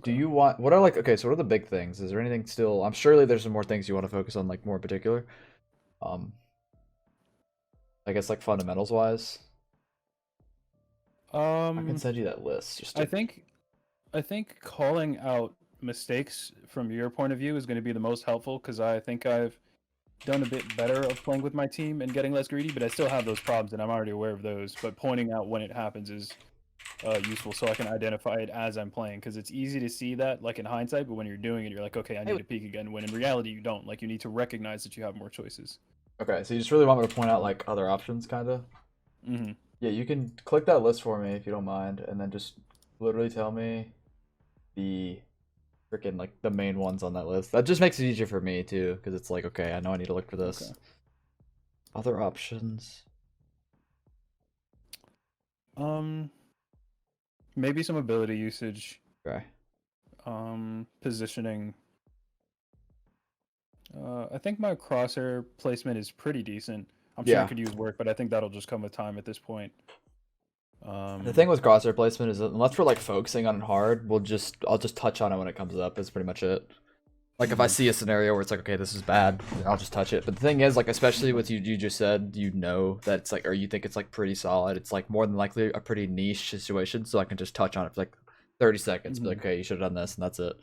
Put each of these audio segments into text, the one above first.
Do Okay. you want what are like okay, so what are the big things? Is there anything still I'm surely there's some more things you want to focus on like more in particular. Um I guess like fundamentals wise. I can Um, send you that list just I to think I think calling out mistakes from your point of view is going to be the most helpful because I think I've done a bit better of playing with my team and getting less greedy, but I still have those problems and I'm already aware of those. But pointing out when it happens is useful so I can identify it as I'm playing because it's easy to see that like in hindsight, but when you're doing it, you're like, okay, I Hey, need to peek again. When in reality, you don't. Like you need to recognize that you have more choices. okay, so you just really want me to point out like other options kind of? Hmm. Yeah, you can click that list for me if you don't mind and then just literally tell me the freaking like the main ones on that list. That just makes it easier for me too because it's like okay, I know I need to look for this. Okay. Other options. Um, Maybe some ability usage. Okay. Positioning. I think my crosshair placement is pretty decent. I'm sure it Yeah. could use work, but I think that'll just come with time at this point. The Um, thing with crosshair placement is that unless we're like focusing on it hard, I'll just touch on it when it comes up. That's pretty much it. Like if I mhm, see a scenario where it's like, okay, this is bad, then I'll just touch it. But the thing is, like especially okay. with you just said, you know that it's like, or you think it's like pretty solid. It's like more than likely a pretty niche situation, so I can just touch on it for like 30 seconds. Be like, Mhm. okay, you should have done this, and that's it.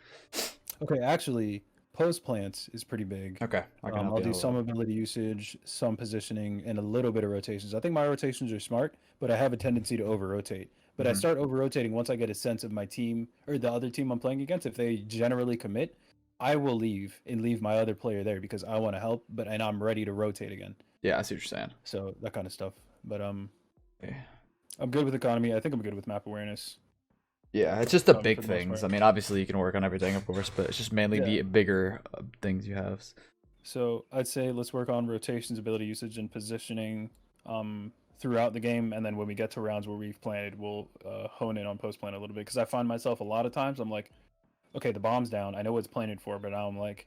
Okay, actually, post plants is pretty big. Okay, I can help I'll you out do a some little. ability usage, some positioning, and a little bit of rotations. I think my rotations are smart, but I have a tendency to over rotate. But I Hmm. start over rotating once I get a sense of my team or the other team I'm playing against. If they generally commit, I will leave and leave my other player there because I want to help, but and I'm ready to rotate again. Yeah, I see what you're saying. So that kind of stuff. But Okay. I'm good with economy. I think I'm good with map awareness. Yeah, it's just the For big the most things. I part. mean, obviously you can work on everything, of course, but it's just mainly Yeah. the bigger things you have. So I'd say let's work on rotations, ability usage, and positioning throughout the game, and then when we get to rounds where we've planted, we'll hone in on post plant a little bit. Because I find myself a lot of times I'm like, okay, the bomb's down. I know what it's planted for, but now I'm like,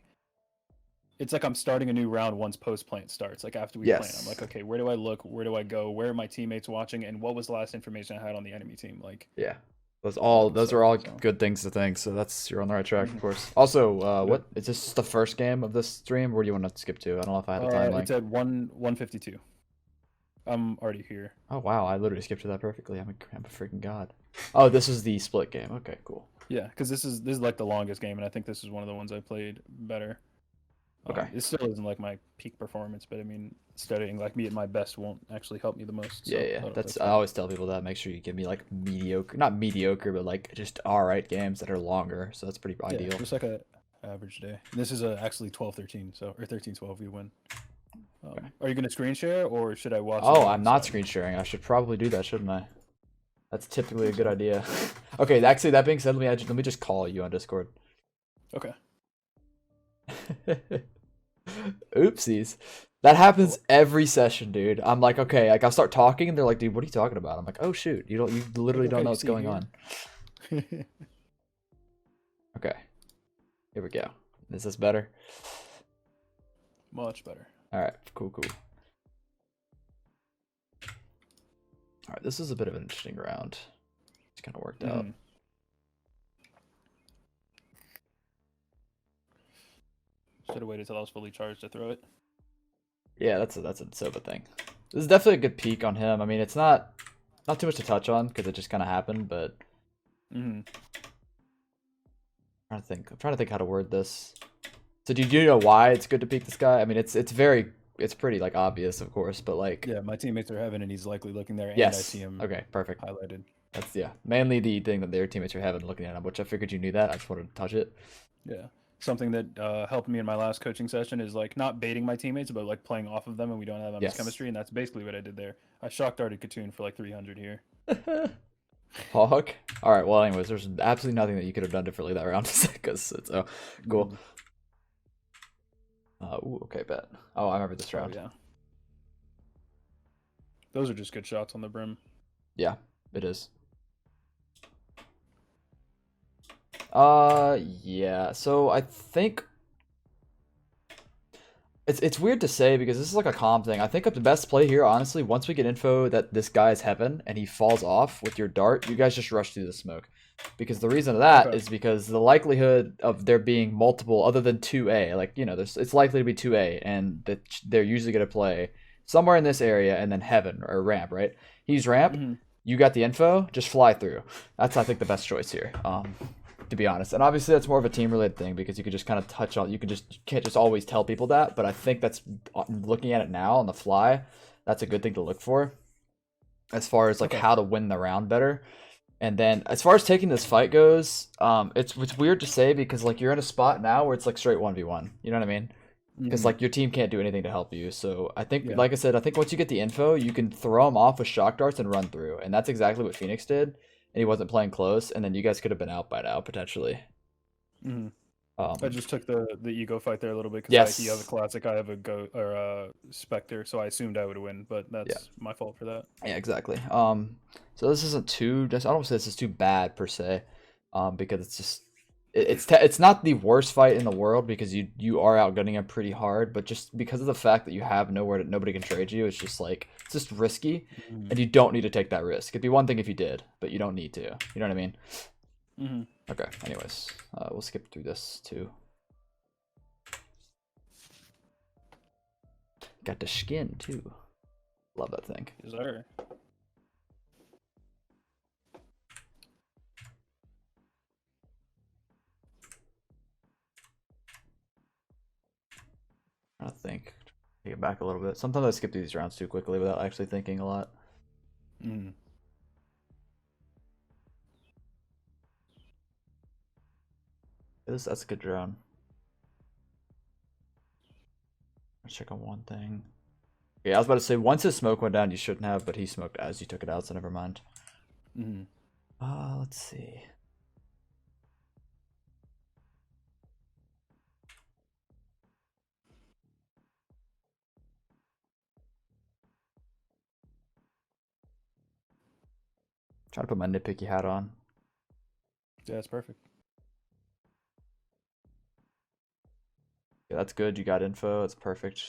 it's like I'm starting a new round once post plant starts. Like after we plant, I'm like, Yes. okay, where do I look? Where do I go? Where are my teammates watching? And what was the last information I had on the enemy team? Like Yeah. that Those stuff. are all So. good things to think. So that's you're on the right track, of Mhm. course. Also, But what is this the first game of this stream? Where do you want to skip to? I don't know if I had a time it's link. at 152. I'm already here. Oh wow, I literally skipped to that perfectly. I'm a freaking god. Oh, this is the split game. Okay, cool. Yeah, because this is like the longest game, and I think this is one of the ones I played better. Okay. It still isn't like my peak performance, but I mean, studying like me at my best won't actually help me the most. Yeah, So yeah. That's that's I fine. always tell people that. Make sure you give me like mediocre, not mediocre, but like just all right games that are longer. So that's pretty Yeah, ideal. just like a average day. And this is actually 12-13, so or 13-12. We win. Okay. Are you gonna screen share or should I watch it Oh, on I'm my not side? screen sharing. I should probably do that, shouldn't I? That's I typically a think good so. idea. Okay, actually, that being said, let me just call you on Discord. Okay. Oopsies. That happens Cool. every session, dude. I'm like, okay, like I'll start talking and they're like, dude, what are you talking about? I'm like, oh shoot, you Like literally don't okay, know you what's see going on. here. Okay, here we go. Is this better? Much better. All right, cool, cool. All right, this is a bit of an interesting round. It's kind of worked out. Mm. Should have waited till I was fully charged to throw it. Yeah, that's a Sova thing. This is definitely a good peak on him. I mean, it's not too much to touch on because it just kind of happened, but Mm. I'm trying to think how to word this. So do you know why it's good to peek this guy? I mean, it's pretty like obvious, of course, but like Yeah, my teammates are having, and he's likely looking there, and I see yes. him Okay, perfect. highlighted. That's yeah, mainly the thing that their teammates are having looking at him, which I figured you knew that. I just wanted to touch it. Yeah. Something that helped me in my last coaching session is like not baiting my teammates, but like playing off of them and we don't have that much Yes. chemistry. And that's basically what I did there. I shock darted Katoon for like 300 here. Hawk. All right. Well, anyways, there's absolutely nothing that you could have done differently that round because it's cool. Hmm. Ooh, okay, bet. Oh, I remember this Oh, round. yeah. Those are just good shots on the brim. Yeah, it is. Yeah. So I think it's weird to say because this is like a calm thing. I think the best play here, honestly, once we get info that this guy is heaven and he falls off with your dart, you guys just rush through the smoke. Because the reason of that Okay. is because the likelihood of there being multiple other than 2A, like, you know, it's likely to be 2A, and that they're usually going to play somewhere in this area and then heaven or ramp, right? He's ramp, Hmm. you got the info, just fly through. That's, I think, the best choice here, to be honest. And obviously that's more of a team related thing because you could just kind of touch on, you can't just always tell people that, but I think that's, looking at it now on the fly, that's a good thing to look for as far as like Okay. how to win the round better. And then as far as taking this fight goes, it's weird to say because like you're in a spot now where it's like straight 1v1. You know what I mean? Because Hmm. like your team can't do anything to help you. So I think, Yeah. like I said, I think once you get the info, you can throw them off with shock darts and run through, and that's exactly what Phoenix did. And he wasn't playing close, and then you guys could have been out by now potentially. Hmm. I Um, just took the ego fight there a little bit because he has a yes, classic, I have a go or a Spectre, so I assumed I would win, but yeah, that's my fault for that. yeah, exactly. So this isn't too. Just I don't say this is too bad per se, because it's just it's not the worst fight in the world because you are outgunning him pretty hard, but just because of the fact that you have nowhere that nobody can trade you, it's just like it's just risky, Hmm. and you don't need to take that risk. It'd be one thing if you did, but you don't need to. You know what I mean? Hmm. Okay. Anyways, we'll skip through this too. Got the skin too. Love that thing. Is there? I think. Take it back a little bit. Sometimes I skip through these rounds too quickly without actually thinking a lot. Mm. That's a good drone. Let's check on one thing. Yeah, I was about to say once his smoke went down, you shouldn't have, but he smoked as you took it out, so never mind. Mm. Let's see. Trying to put my nitpicky hat on. Yeah, that's perfect. Yeah, that's good. You got info. That's perfect.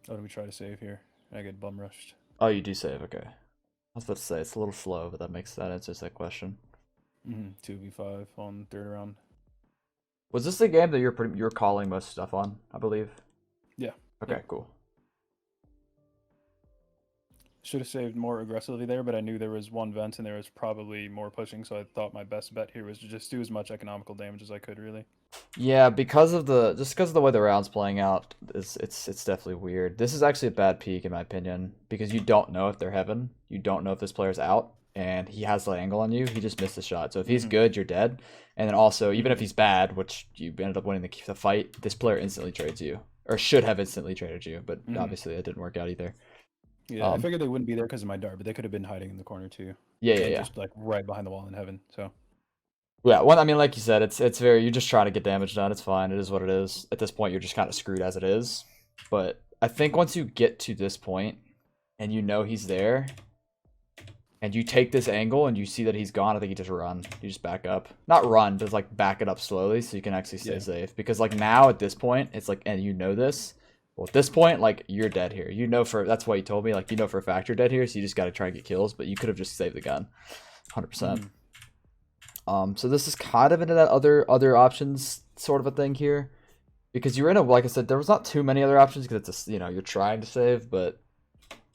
Oh, let me try to save here. I get bum rushed. Oh, you do save. Okay. I was about to say it's a little slow, but that answers that question. 2v5 on third round. Was this the game that you're calling most stuff on? I believe. Yeah. Okay, Yep. cool. Should have saved more aggressively there, but I knew there was one vent and there was probably more pushing, so I thought my best bet here was to just do as much economical damage as I could, really. Yeah, because of the way the round's playing out, it's definitely weird. This is actually a bad peak in my opinion because you don't know if they're heaven. You don't know if this player's out, and he has the angle on you. He just missed the shot. So if he's Hmm. good, you're dead. And then also, even if Hmm. he's bad, which you ended up winning the fight, this player instantly trades you, or should have instantly traded you. But Hmm. obviously, it didn't work out either. Yeah, I Um, figured they wouldn't be there because of my dart, but they could have been hiding in the corner too, yeah, yeah, and yeah. just like right behind the wall in heaven. So. Yeah, one. I mean, like you said, it's very. You're just trying to get damage done. It's fine. It is what it is. At this point, you're just kind of screwed as it is. But I think once you get to this point, and you know he's there, and you take this angle, and you see that he's gone, I think you just run. You just back up. Not run, but like back it up slowly so you can actually stay Yeah. safe. Because like now at this point, it's like, and you know this. Well, at this point, like you're dead here. You know that's why you told me. Like you know for a fact you're dead here, so you just got to try and get kills. But you could have just saved the gun, 100%. Hmm. So this is kind of into that other options sort of a thing here, because you're in a, like I said, there was not too many other options because it's a, you're trying to save, but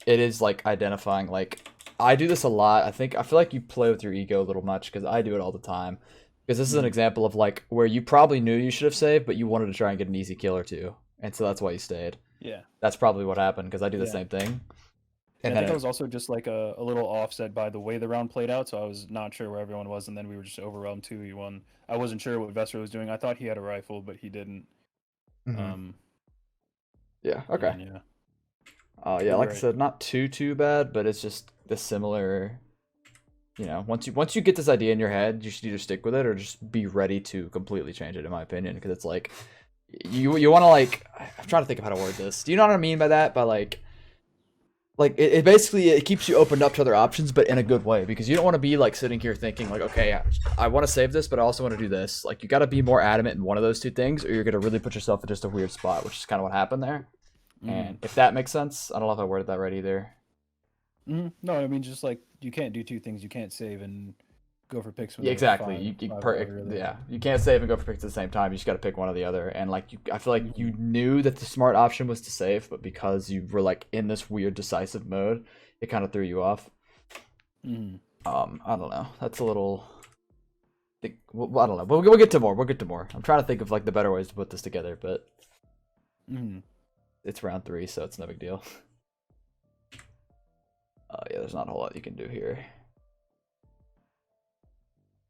it is like identifying. Like I do this a lot. I feel like you play with your ego a little much because I do it all the time. Because this is an Hmm. example of like where you probably knew you should have saved, but you wanted to try and get an easy kill or two, and so that's why you stayed. Yeah. That's probably what happened because I do the Yeah. same thing. Yeah, And I think I then was also just like a little offset by the way the round played out, so I was not sure where everyone was, and then we were just overwhelmed 2v1. I wasn't sure what Vesper was doing. I thought he had a rifle, but he didn't. Mhm. Um, Yeah, okay. and yeah, Yeah, you're like I right. said, not too bad, but it's just the similar. Once you get this idea in your head, you should either stick with it or just be ready to completely change it. In my opinion, because it's like you want to like. I'm trying to think of how to word this. Do you know what I mean by that? By like it basically it keeps you opened up to other options, but in a good way, because you don't want to be like sitting here thinking like, okay, I want to save this, but I also want to do this. Like you got to be more adamant in one of those two things, or you're gonna really put yourself in just a weird spot, which is kind of what happened there. Hmm. And if that makes sense, I don't know if I worded that right either. No, I mean just like you can't do two things. You can't save and go for picks when Yeah, they're exactly. five water. Really. Yeah, you can't save and go for picks at the same time. You just got to pick one or the other. And like I feel like Mhm. you knew that the smart option was to save, but because you were like in this weird decisive mode, it kind of threw you off. Mhm. I don't know. That's a little. Well, I don't know. We'll get to more. We'll get to more. I'm trying to think of like the better ways to put this together, but Mhm. it's round 3, so it's no big deal. Yeah, there's not a whole lot you can do here.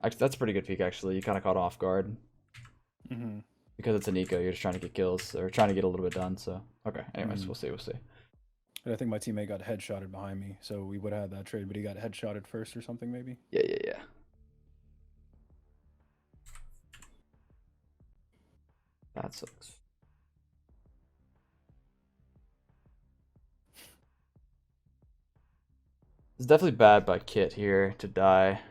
Actually, that's a pretty good peek. Actually, you kind of caught off guard Mhm. because it's an eco. You're just trying to get kills or trying to get a little bit done. So okay. Anyways, Mhm. we'll see. We'll see. I think my teammate got headshotted behind me, so we would have that trade, but he got headshotted first or something, maybe. Yeah, yeah, yeah. That sucks. It's definitely bad by Kit here to die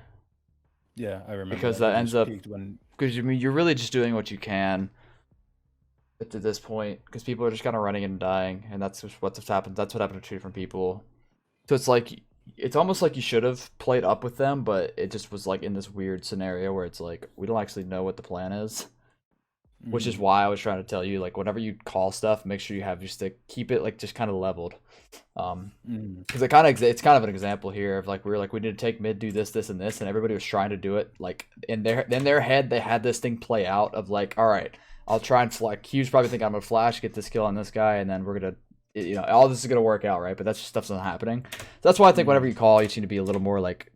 Yeah, I remember because that. He that ends just up peeked when. because you mean you're really just doing what you can to this point because people are just kind of running and dying, and that's just what's happened. That's what happened to two different people. So it's like it's almost like you should have played up with them, but it just was like in this weird scenario where it's like we don't actually know what the plan is. Which is Mhm. why I was trying to tell you, like, whenever you call stuff, make sure you have your stick, keep it like just kind of leveled. Mhm. Because it's kind of an example here of like we were like we need to take mid, do this, this, and this, and everybody was trying to do it like in their head they had this thing play out of like, all right, I'll try and flash. Q's probably think I'm gonna flash, get this kill on this guy, and then we're gonna, all this is gonna work out, right? But that's just stuff's not happening. So that's why I think whenever Mhm. you call, you need to be a little more like,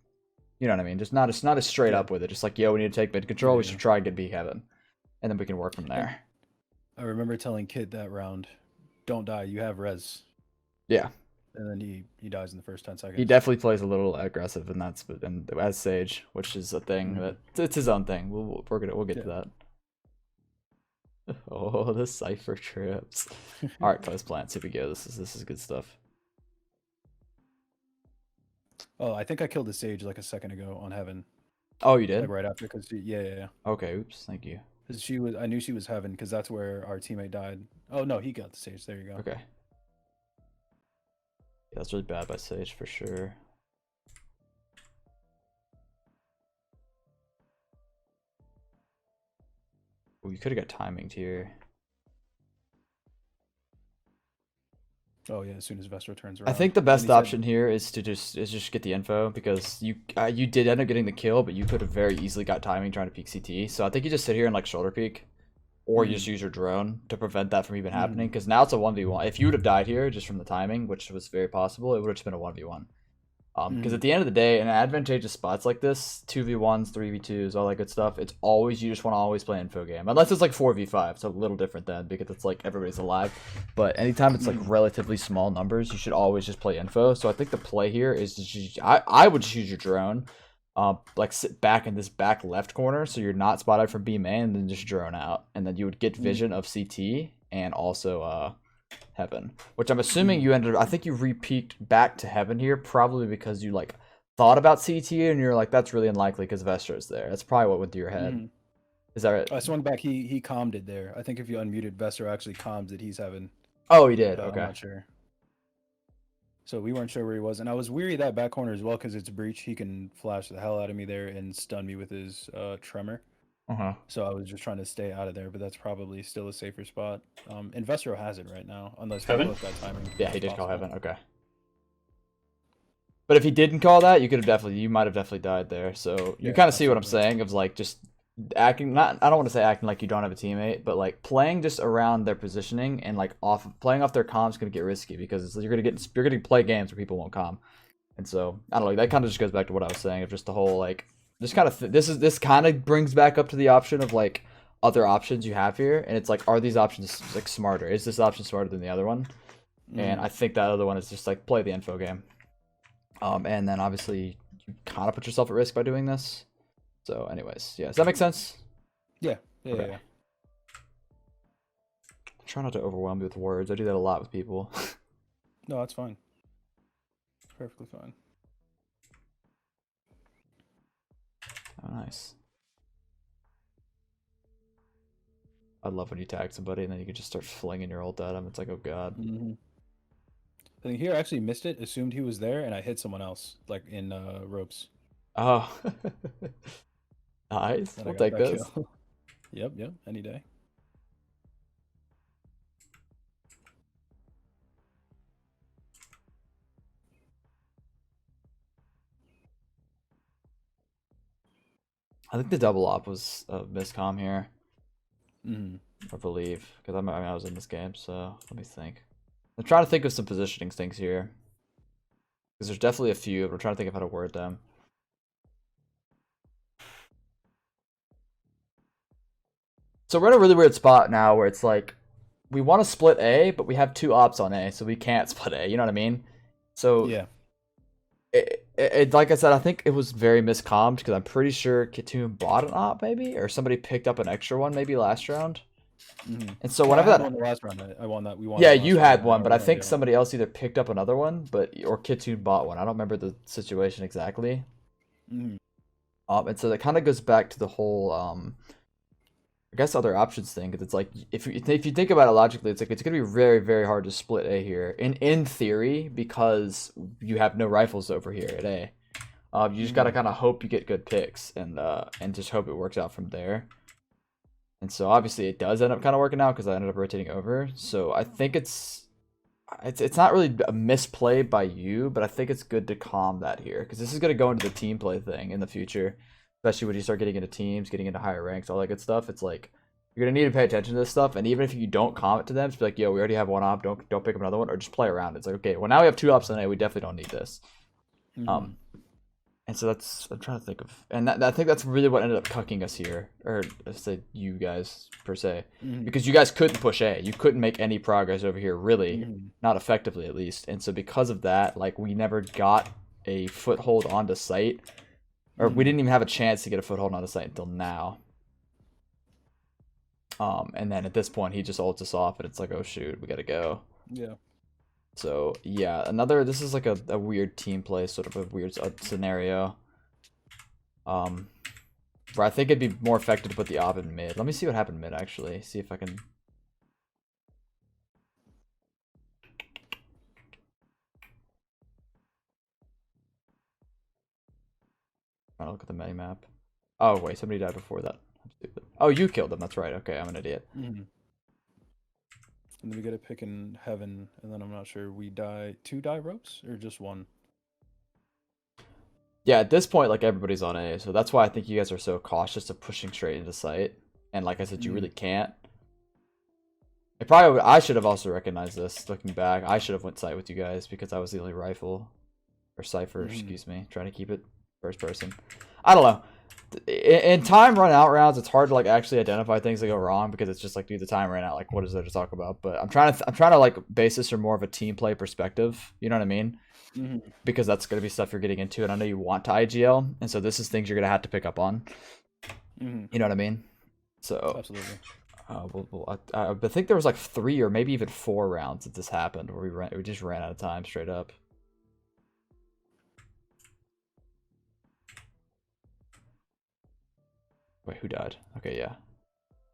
you know what I mean? Just not as straight Yeah. up with it. Just like, yo, we need to take mid Yeah. control. We Yeah. should try and get B heaven, and then we can work from And there. I remember telling Kid that round, "Don't die. You have res." Yeah. And then he dies in the first 10 He seconds. definitely plays a little aggressive, and that's and as Sage, which is a thing Mhm. that it's his own thing. We'll get to Yeah. that. Oh, the cipher trips. All right, post plant. See if we go. This is good stuff. Oh, I think I killed the sage like a second ago on heaven, Oh, you like did? right after, because yeah, yeah, yeah. Okay. Oops. Thank you. 'Cause she was, I knew she was heaven because that's where our teammate died. Oh no, he got the sage. There you go. Okay. Yeah, that's really bad by Sage for sure. Oh, you could have got timing here. Oh yeah, as soon as Vestra turns I around. think the And then best he said, option here is to just get the info because you did end up getting the kill, but you could have very easily got timing trying to peek CT. So I think you just sit here and like shoulder peek, or you mm, just use your drone to prevent that from even happening. mm, Because now it's a 1v1. If you would have died here just from the timing, which was very possible, it would have just been a 1v1. Because at mm, the end of the day, in advantageous spots like this, 2v1s, 3v2s, all that good stuff, it's always, you just want to always play info game. Unless it's like 4v5, so a little different then, because it's like everybody's alive. But anytime it's like mm, relatively small numbers, you should always just play info. So I think the play here is just, I would just use your drone, like sit back in this back left corner so you're not spotted from B main, and then just drone out. And then you would get mm, vision of CT and also heaven, which I'm assuming mm, you ended. I think you re-peaked back to heaven here, probably because you like thought about CT and you're like, that's really unlikely because Vestra's there. That's probably what went through your head. mm. Is that right? I swung back. He calmed it there. I think if you unmuted, Vestra actually calms that he's heaven. Oh, he did. I'm Okay. not sure. So we weren't sure where he was, and I was weary that back corner as well because it's breach. He can flash the hell out of me there and stun me with his tremor. Uh huh. So I was just trying to stay out of there, but that's probably still a safer spot. Investro has it right now, unless he Heaven? both got timing. Yeah, he That's did call possible. heaven. Okay. But if he didn't call that, you might have definitely died there. So you Yeah, kind of see what I'm absolutely. saying of like just acting, not, I don't want to say acting like you don't have a teammate, but like playing just around their positioning and like playing off their comms going to get risky because you're going to play games where people won't calm. And so I don't know. That kind of just goes back to what I was saying of just the whole like just kind of this kind of brings back up to the option of like other options you have here, and it's like, are these options like smarter? Is this option smarter than the other one? And Mm, I think that other one is just like play the info game. And then obviously you kind of put yourself at risk by doing this. So, anyways, yeah, does that make sense? yeah, yeah, Okay. yeah. Try not to overwhelm me with words. I do that a lot with people. No, that's fine. Perfectly fine. Oh, nice. I love when you tag somebody and then you can just start flinging your ult at them. It's like, oh god. Mm-hmm. I think here I actually missed it, assumed he was there, and I hit someone else, like in ropes. Oh, nice. Then I We'll got take that this. kill. Yep, any day. I think the double op was a miscom here, Mm-hmm. I believe, because I was in this game. So let me think. I'm trying to think of some positioning things here, because there's definitely a few. But I'm trying to think of how to word them. So we're in a really weird spot now, where it's like we want to split A, but we have 2 ops on A, so we can't split A. You know what I mean? So Yeah. like I said, I think it was very miscommed because I'm pretty sure Katoon bought an op maybe, or somebody picked up an extra one maybe last round. Mm-hmm. And so Well, I whenever had that, one the last round. I won that. We won yeah, that you last round. had And I one, but I already think went down. somebody else either picked up another one, or Katoon bought one. I don't remember the situation exactly. Mm-hmm. And so that kind of goes back to the whole I guess other options thing, because it's like if you think about it logically, it's like it's gonna be very very hard to split A here in theory because you have no rifles over here at A. You just gotta Mm-hmm. kind of hope you get good picks and just hope it works out from there. And so obviously it does end up kind of working out because I ended up rotating over. So I think it's not really a misplay by you, but I think it's good to calm that here because this is gonna go into the team play thing in the future, especially when you start getting into teams, getting into higher ranks, all that good stuff. It's like you're gonna need to pay attention to this stuff, and even if you don't comment to them, just be like, "Yo, we already have one op. Don't pick up another one, or just play around." It's like, okay, well now we have 2 ops in A. We definitely don't need this. Mm-hmm. Um, and so I'm trying to think of, and I think that's really what ended up cucking us here, or let's say you guys per se, Mm-hmm. because you guys couldn't push A, you couldn't make any progress over here, really, Mm-hmm. not effectively at least, and so because of that, like we never got a foothold onto site, or we Mm-hmm. didn't even have a chance to get a foothold onto site until now. And then at this point, he just ults us off, and it's like, oh shoot, we gotta go. Yeah. So yeah, this is like a weird team play, sort of a weird scenario. Where I think it'd be more effective to put the op in mid. Let me see what happened mid actually. See if I can. I'll look at the minimap. Oh wait, somebody died before that. I'm stupid. Oh, you killed them. That's right. Okay, I'm an idiot. Mm-hmm. And then we get a pick in heaven, and then I'm not sure we die 2 die ropes or just 1. Yeah, at this point, like everybody's on A, so that's why I think you guys are so cautious of pushing straight into sight. And like I said, you Mm-hmm. really can't. I should have also recognized this. Looking back, I should have went sight with you guys because I was the only rifle or cipher. Mm-hmm. Excuse me, trying to keep it first person. I don't know. In time run out rounds, it's hard to like actually identify things that go wrong because it's just like, dude, the time ran out. Like, what is there to talk about? But I'm trying to like base this from more of a team play perspective. You know what I mean? Mm-hmm. Because that's gonna be stuff you're getting into, and I know you want to IGL, and so this is things you're gonna have to pick up on. Mm-hmm. You know what I mean? So, Absolutely. I think there was like 3 or maybe even 4 rounds that this happened where we just ran out of time straight up. Wait, who died? Okay, yeah.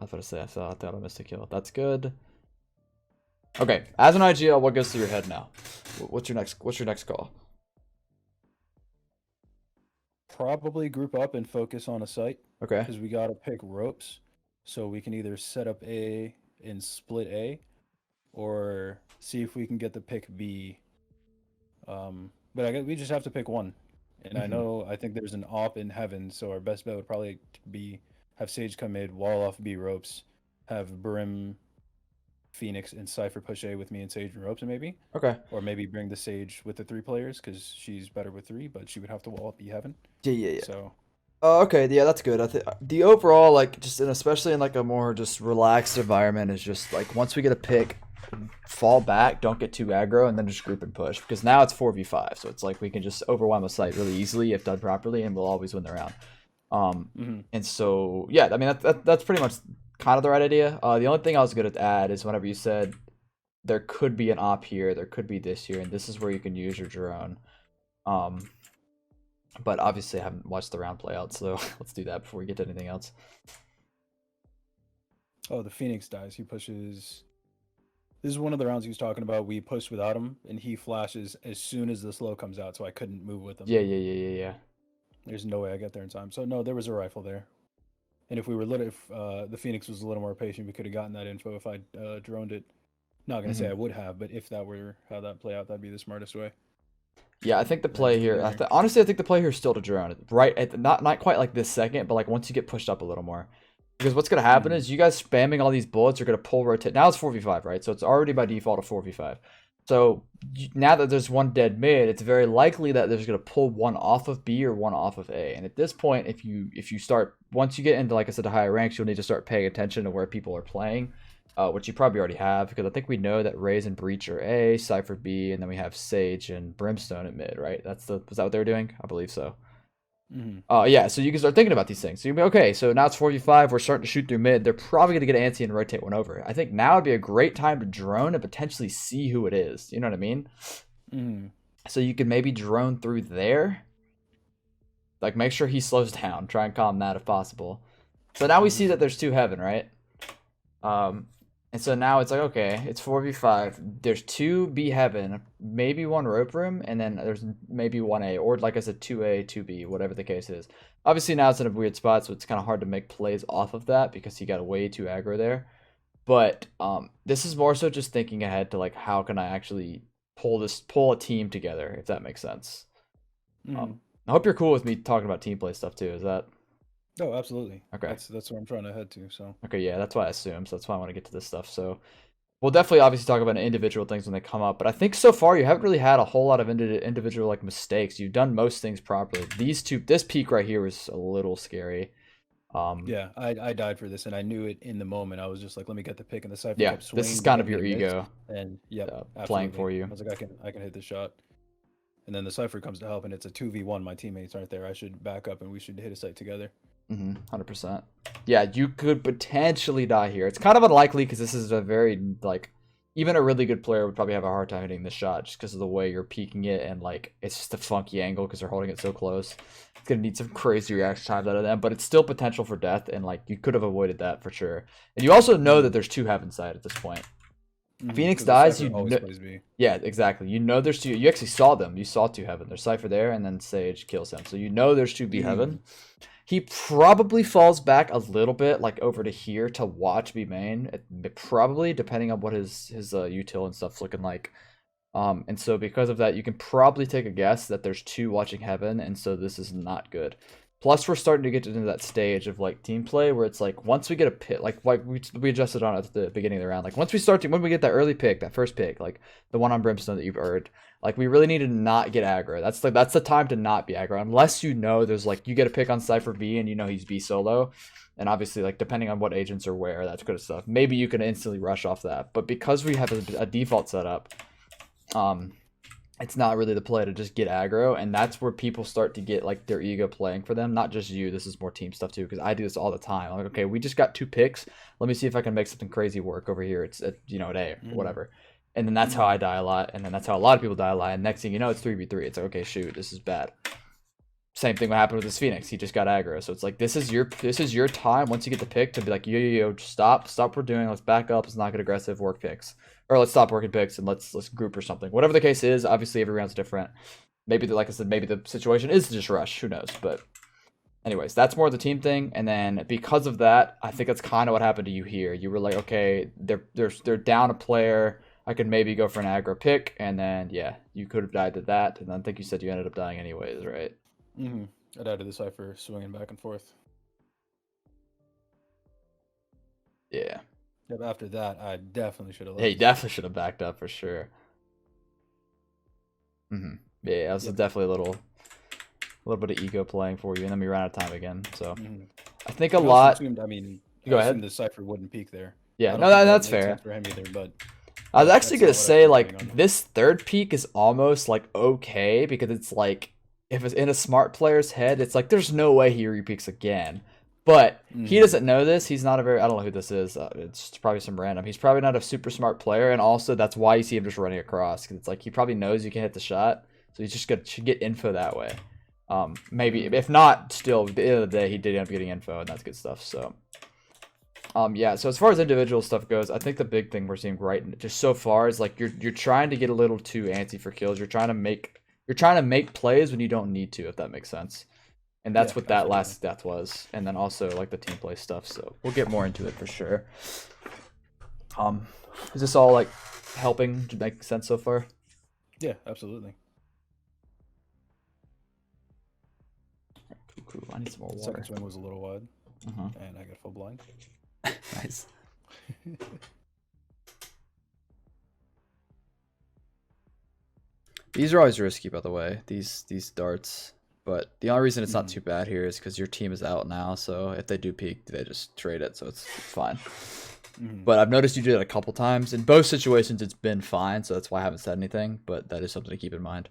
I was about to say I thought I missed a kill. That's good. Okay, as an IGL, what goes through your head now? What's your next call? Probably group up and focus on a site Okay. because we gotta pick ropes, so we can either set up A and split A, or see if we can get the pick B. But I guess we just have to pick one. And Hmm. I think there's an op in heaven, so our best bet would probably be have Sage come mid, wall off B ropes, have Brim, Phoenix, and Cypher push A with me and Sage and ropes, maybe, Okay. or maybe bring the Sage with the 3 players because she's better with 3, but she would have to wall up B heaven. Yeah. So Okay, yeah, that's good. I think the overall, like, just and especially in like a more just relaxed environment, is just like once we get a pick, fall back, don't get too aggro, and then just group and push. Because now it's 4v5, so it's like we can just overwhelm a site really easily if done properly, and we'll always win the round. mhm. And so yeah, I mean that's pretty much kind of the right idea. The only thing I was gonna add is whenever you said there could be an op here, there could be this here, and this is where you can use your drone. Um, but obviously I haven't watched the round play out, so let's do that before we get to anything else. Oh, the Phoenix dies. He pushes This is one of the rounds he was talking about. We pushed without him, and he flashes as soon as the slow comes out, so I couldn't move with him. Yeah. There's no way I got there in time. So no, there was a rifle there. And if we were if the Phoenix was a little more patient, we could have gotten that info if I droned it. Not gonna say I would have, but if that were how that play out, that'd be the smartest way. Yeah, I think the play here. Honestly, I think the play here is still to drone it. Right at not quite like this second, but like once you get pushed up a little more. Because what's gonna happen is you guys spamming all these bullets are gonna pull rotate. Now it's 4v5, right? So it's already by default a 4v5. So now that there's one dead mid, it's very likely that there's gonna pull one off of B or one off of A. And at this point, if you start once you get into, like I said, the higher ranks, you'll need to start paying attention to where people are playing. Which you probably already have, because I think we know that Raze and Breach are A, Cypher B, and then we have Sage and Brimstone at mid, right? Is that what they were doing? I believe so. Yeah, so you can start thinking about these things. So you'll be okay, so now it's 4v5, we're starting to shoot through mid, they're probably going to get antsy and rotate one over. I think now would be a great time to drone and potentially see who it is. You know what I mean? So you can maybe drone through there. Like, make sure he slows down. Try and calm that if possible. So now we see that there's 2 heaven, right? And so now it's like, okay, it's 4v5. There's 2 B heaven, maybe 1 rope room, and then there's maybe 1A, or like I said, 2A, 2B, whatever the case is. Obviously now it's in a weird spot, so it's kind of hard to make plays off of that because he got way too aggro there. But this is more so just thinking ahead to like, how can I actually pull a team together, if that makes sense. I hope you're cool with me talking about team play stuff too. Is that? Oh, absolutely. Okay. That's what I'm trying to head to. So. Okay, yeah, that's what I assume. So that's why I want to get to this stuff. So we'll definitely obviously talk about individual things when they come up. But I think so far you haven't really had a whole lot of individual like mistakes. You've done most things properly. This peak right here was a little scary. Yeah, I died for this, and I knew it in the moment. I was just like, let me get the pick, and the Cypher yeah, kept swinging. this is kind of your ego. And yep, playing for you. I was like, I can hit the shot. And then the Cypher comes to help, and it's a 2v1. My teammates aren't there. I should back up, and we should hit a site together. 100%. Yeah, you could potentially die here. It's kind of unlikely because this is a very, like, even a really good player would probably have a hard time hitting this shot just because of the way you're peeking it, and, like, it's just a funky angle because they're holding it so close. It's going to need some crazy reaction times out of them, but it's still potential for death, and, like, you could have avoided that for sure. And you also know that there's 2 heaven side at this point. Phoenix dies, you know. Yeah, exactly. You know there's 2. You actually saw them. You saw 2 heaven. There's Cypher there, and then Sage kills him. So you know there's 2 B heaven. He probably falls back a little bit, like over to here to watch B main. Probably, depending on what his util and stuff's looking like. And so because of that, you can probably take a guess that there's 2 watching heaven, and so this is not good. Plus, we're starting to get into that stage of like team play where it's like once we get a pick, like we adjusted on it at the beginning of the round. Like once we start to when we get that early pick, that first pick, like the one on Brimstone that you've earned, like we really need to not get aggro. That's the time to not be aggro, unless you know there's like you get a pick on Cypher B and you know he's B solo, and obviously like depending on what agents are where, that's good stuff. Maybe you can instantly rush off that, but because we have a default setup, it's not really the play to just get aggro, and that's where people start to get like their ego playing for them. Not just you. This is more team stuff too, because I do this all the time. I'm like, okay, we just got 2 picks. Let me see if I can make something crazy work over here. It's at, you know, at A or whatever. And then that's how I die a lot, and then that's how a lot of people die a lot. And next thing you know, it's 3v3. It's like, okay, shoot, this is bad. Same thing what happened with this Phoenix. He just got aggro. So it's like this is your time once you get the pick to be like, yo, stop what we're doing. Let's back up. Let's not get aggressive. Work picks. Or let's stop working picks and let's group or something. Whatever the case is, obviously every round's different. Maybe, like I said, maybe the situation is to just rush. Who knows? But anyways, that's more the team thing. And then because of that, I think that's kind of what happened to you here. You were like, okay, they're down a player. I could maybe go for an aggro pick. And then, yeah, you could have died to that. And then I think you said you ended up dying anyways, right? I died to the Cypher swinging back and forth. Yeah. Yep, after that, I definitely should have left. Yeah, you definitely should have backed up for sure. Yeah, that was definitely a little bit of ego playing for you, and then we ran out of time again. So I think a lot. Assumed, I mean, go ahead. The Cypher wouldn't peak there. Yeah, no, that's fair. For him either, but I was actually gonna say like this third peak is almost like okay because it's like if it's in a smart player's head, it's like there's no way he repeaks again. But he doesn't know this. He's not a very... I don't know who this is. It's probably some random. He's probably not a super smart player. And also, that's why you see him just running across. Because it's like he probably knows you can hit the shot. So he's just should get info that way. Maybe. If not, still, at the end of the day, he did end up getting info. And that's good stuff. So Yeah, so as far as individual stuff goes, I think the big thing we're seeing just so far is like you're trying to get a little too antsy for kills. You're trying to make plays when you don't need to, if that makes sense. And that's Yeah, what that absolutely. last death was. And then also like the team play stuff, so we'll get more into it for sure. Um is this all like helping to make sense so far? Yeah, absolutely. Cool. I need some more Second water. swing was a little wide, Uh-huh. and I got full blind. Nice. These are always risky, by the way. These darts. But the only reason it's not too bad here is because your team is out now. So if they do peek, they just trade it. So it's fine. But I've noticed you did it a couple times. In both situations, it's been fine. So that's why I haven't said anything. But that is something to keep in mind.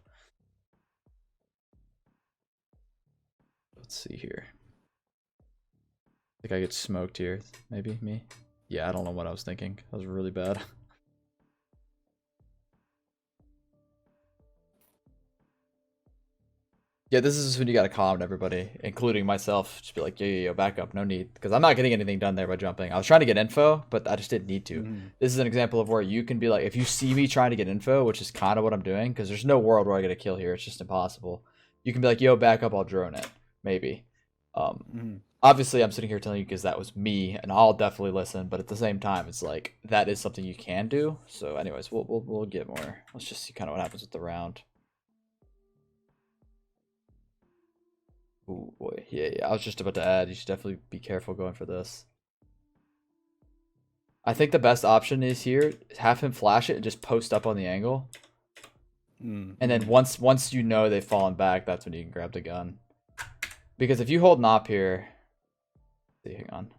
Let's see here. I think I get smoked here. Maybe me. Yeah, I don't know what I was thinking. That was really bad. Yeah, this is when you gotta calm everybody, including myself. Just be like, yo, back up, no need. Because I'm not getting anything done there by jumping. I was trying to get info, but I just didn't need to. This is an example of where you can be like, if you see me trying to get info, which is kind of what I'm doing, because there's no world where I get a kill here. It's just impossible. You can be like, yo, back up, I'll drone it. Maybe. Obviously, I'm sitting here telling you because that was me, and I'll definitely listen. But at the same time, it's like, that is something you can do. So anyways, we'll get more. Let's just see kind of what happens with the round. Oh boy, yeah, I was just about to add, you should definitely be careful going for this. I think the best option is here, have him flash it and just post up on the angle. And then once you know they've fallen back, that's when you can grab the gun. Because if you hold an op here, hang on.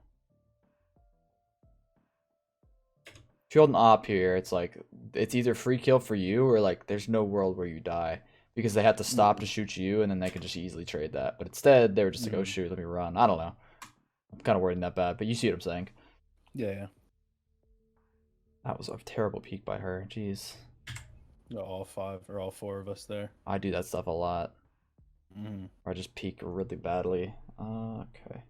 If you hold an op here, it's like, it's either free kill for you or like there's no world where you die. Because they had to stop to shoot you, and then they could just easily trade that. But instead, they were just like, oh shoot, let me run. I don't know. I'm kind of worried that bad, but you see what I'm saying. Yeah. That was a terrible peek by her. Jeez. All five or all four of us there. I do that stuff a lot. Or I just peek really badly. Okay.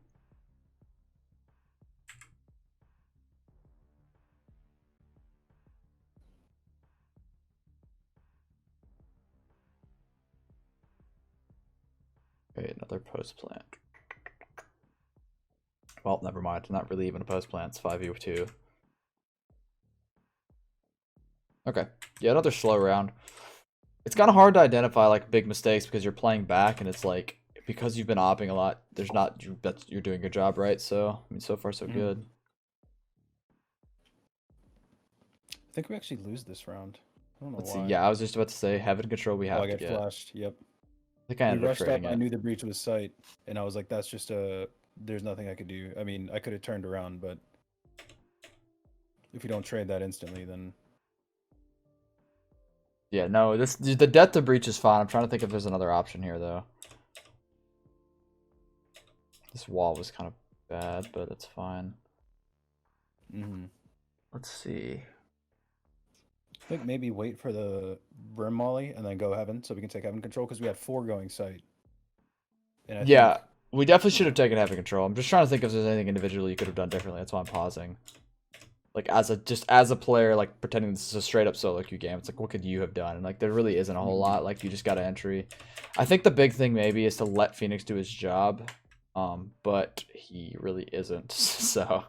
Okay, another post plant. Well, never mind. Not really even a post plant. It's 5v2. Okay. Yeah, another slow round. It's kind of hard to identify like big mistakes because you're playing back, and it's like because you've been opping a lot. There's not you're doing your job right. So I mean, so far so good. I think we actually lose this round. I don't know Let's why. see. Yeah, I was just about to say heaven control. We have I to got get. flashed. Yep. I think I ended We up rushed up. trading I it. knew the breach was sight, and I was like, "That's just a. There's nothing I could do. I mean, I could have turned around, but if you don't trade that instantly, then Yeah, no. The death to breach is fine. I'm trying to think if there's another option here though. This wall was kind of bad, but it's fine. Let's see. I think maybe wait for the brim molly and then go heaven so we can take heaven control because we had 4 going sight. And yeah, we definitely should have taken heaven control. I'm just trying to think if there's anything individually you could have done differently. That's why I'm pausing. Like as a player, like pretending this is a straight up solo queue game. It's like, what could you have done? And like there really isn't a whole lot. Like you just got an entry. I think the big thing maybe is to let Phoenix do his job, but he really isn't. So.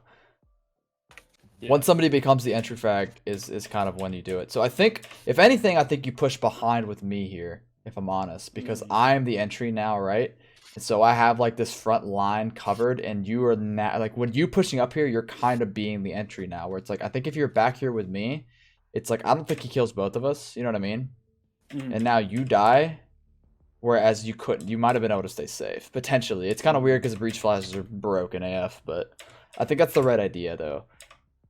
Yeah. Once somebody becomes the entry frag is kind of when you do it. So I think, if anything, I think you push behind with me here, if I'm honest, because I'm the entry now, right? And so I have like this front line covered, and you are now, like when you pushing up here, you're kind of being the entry now, where it's like, I think if you're back here with me, it's like, I don't think he kills both of us, you know what I mean? And now you die, whereas you might have been able to stay safe, potentially. It's kind of weird because the breach flashes are broken AF, but I think that's the right idea, though.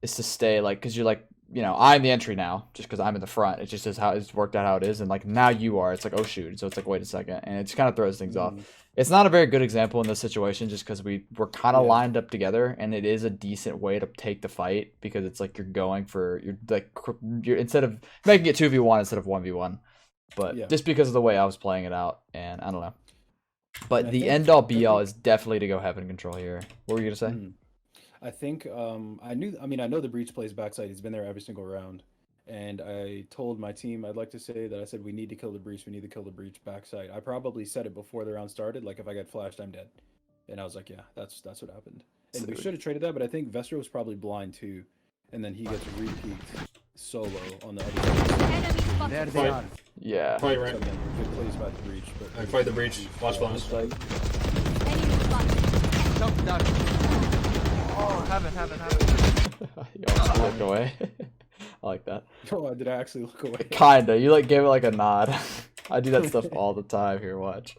Is to stay like, because you're like, you know, I'm the entry now just because I'm in the front. It just is how it's worked out how it is, and like now you are. It's like, oh shoot. So it's like, wait a second, and it just kind of throws things off. It's not a very good example in this situation just because we're kind of lined up together, and it is a decent way to take the fight because it's like you're instead of making it 2v1 instead of 1v1, but just because of the way I was playing it out, and I don't know. But the end all be all is definitely to go heaven control here. What were you gonna say? I think I knew. I mean, I know the breach plays backside. He's been there every single round, and I told my team I'd like to say that I said we need to kill the breach. We need to kill the breach backside. I probably said it before the round started. Like if I get flashed, I'm dead. And I was like, yeah, that's what happened. And we should have traded that, but I think Vestra was probably blind too, and then he gets repeat solo on the other side. There they are. Yeah. Probably So right. again, good plays about the breach, but I fight the breach. Watch bombs. Jump down. Oh, heaven. You almost looked away. I like that. Oh, did I actually look away? Kinda. You like gave it like a nod. I do that stuff all the time. Here, watch.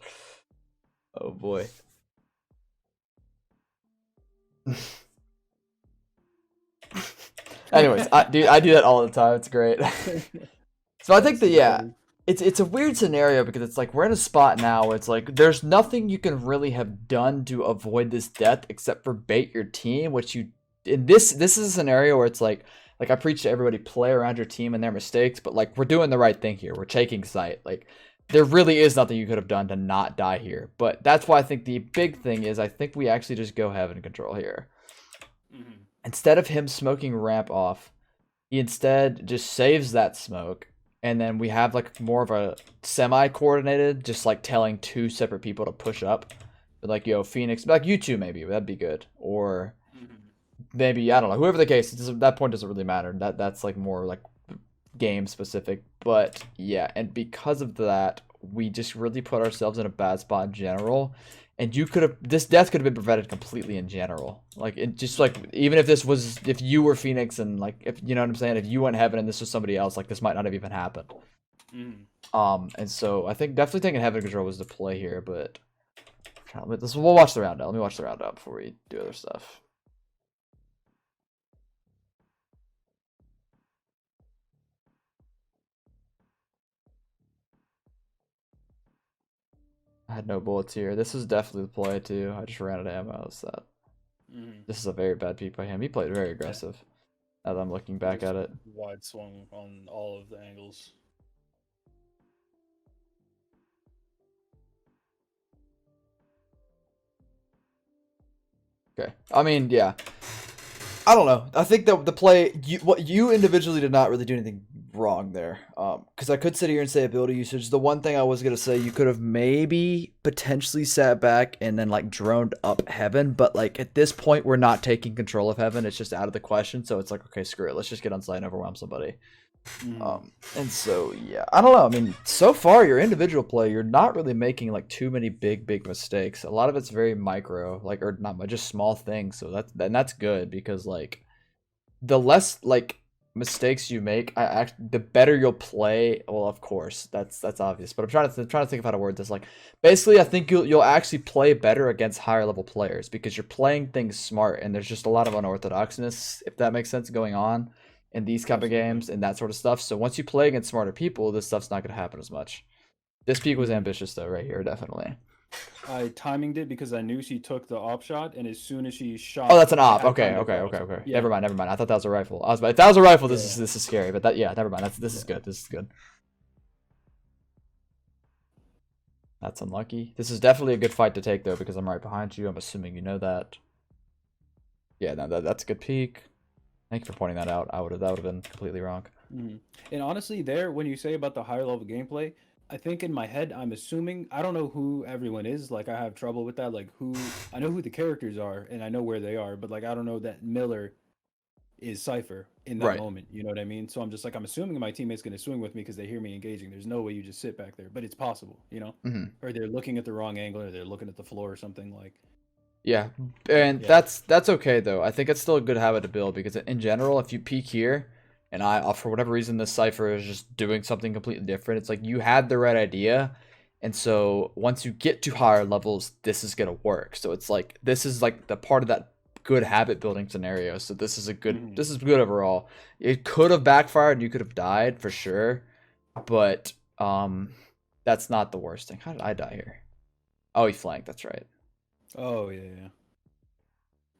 Oh boy. Anyways, I do that all the time. It's great. So I think that yeah, it's a weird scenario because it's like we're in a spot now where it's like there's nothing you can really have done to avoid this death except for bait your team, which you in this is a scenario where it's like I preach to everybody, play around your team and their mistakes, but like we're doing the right thing here. We're taking sight. Like there really is nothing you could have done to not die here. But that's why I think the big thing is I think we actually just go heaven control here. Instead of him smoking ramp off, he instead just saves that smoke. And then we have like more of a semi-coordinated, just like telling two separate people to push up. But like, yo, Phoenix, like you two maybe, that'd be good. Or maybe, I don't know, whoever the case, that point doesn't really matter. That's like more like game specific. But yeah, and because of that, we just really put ourselves in a bad spot in general. And this death could have been prevented completely in general. Like, it just like, even if you were Phoenix and like, if you know what I'm saying, if you went heaven and this was somebody else, like this might not have even happened. And so I think definitely taking heaven control was the play here, but we'll watch the round out. Let me watch the round out before we do other stuff. I had no bullets here. This is definitely the play too. I just ran out of ammo. So this is a very bad peek by him. He played very aggressive. Now that I'm looking back at it. Wide swung on all of the angles. Okay. I mean, yeah. I don't know. I think that the play, you individually did not really do anything wrong there. Because I could sit here and say ability usage. The one thing I was gonna say, you could have maybe potentially sat back and then like droned up heaven, but like at this point we're not taking control of heaven. It's just out of the question. So it's like, okay, screw it. Let's just get on site and overwhelm somebody. And so yeah, I don't know. I mean, so far your individual play, you're not really making like too many big mistakes. A lot of it's very micro, like, or not just small things. So that's good because like the less like mistakes you make, the better you'll play. Well, of course, that's obvious. But I'm trying to think of how to word this. Like, basically, I think you'll actually play better against higher level players because you're playing things smart, and there's just a lot of unorthodoxness, if that makes sense, going on in these type of games and that sort of stuff. So once you play against smarter people, this stuff's not going to happen as much. This peak was ambitious though, right here, definitely. I timinged it because I knew she took the op shot, and as soon as she shot, Oh, that's an op. I Okay. timed it. Yeah. Never mind. I thought that was a rifle. If that was a rifle, this is scary. But that, yeah, never mind. This is good. This is good. That's unlucky. This is definitely a good fight to take though because I'm right behind you. I'm assuming you know that. Yeah, no, that's a good peak. Thank you for pointing that out. That would have been completely wrong. And honestly, when you say about the higher level gameplay, I think in my head I'm assuming I don't know who everyone is. Like I have trouble with that. Like I know who the characters are and I know where they are, but like I don't know that Miller is Cypher in that moment. You know what I mean? So I'm just like I'm assuming my teammate's gonna swing with me because they hear me engaging. There's no way you just sit back there, but it's possible, you know? Or they're looking at the wrong angle, or they're looking at the floor or something like. Yeah, and that's okay though. I think it's still a good habit to build because in general, if you peek here, and for whatever reason this cipher is just doing something completely different, it's like you had the right idea, and so once you get to higher levels, this is gonna work. So it's like this is like the part of that good habit building scenario. So this is this is good overall. It could have backfired and you could have died for sure, but that's not the worst thing. How did I die here? Oh, he flanked. That's right. Oh yeah.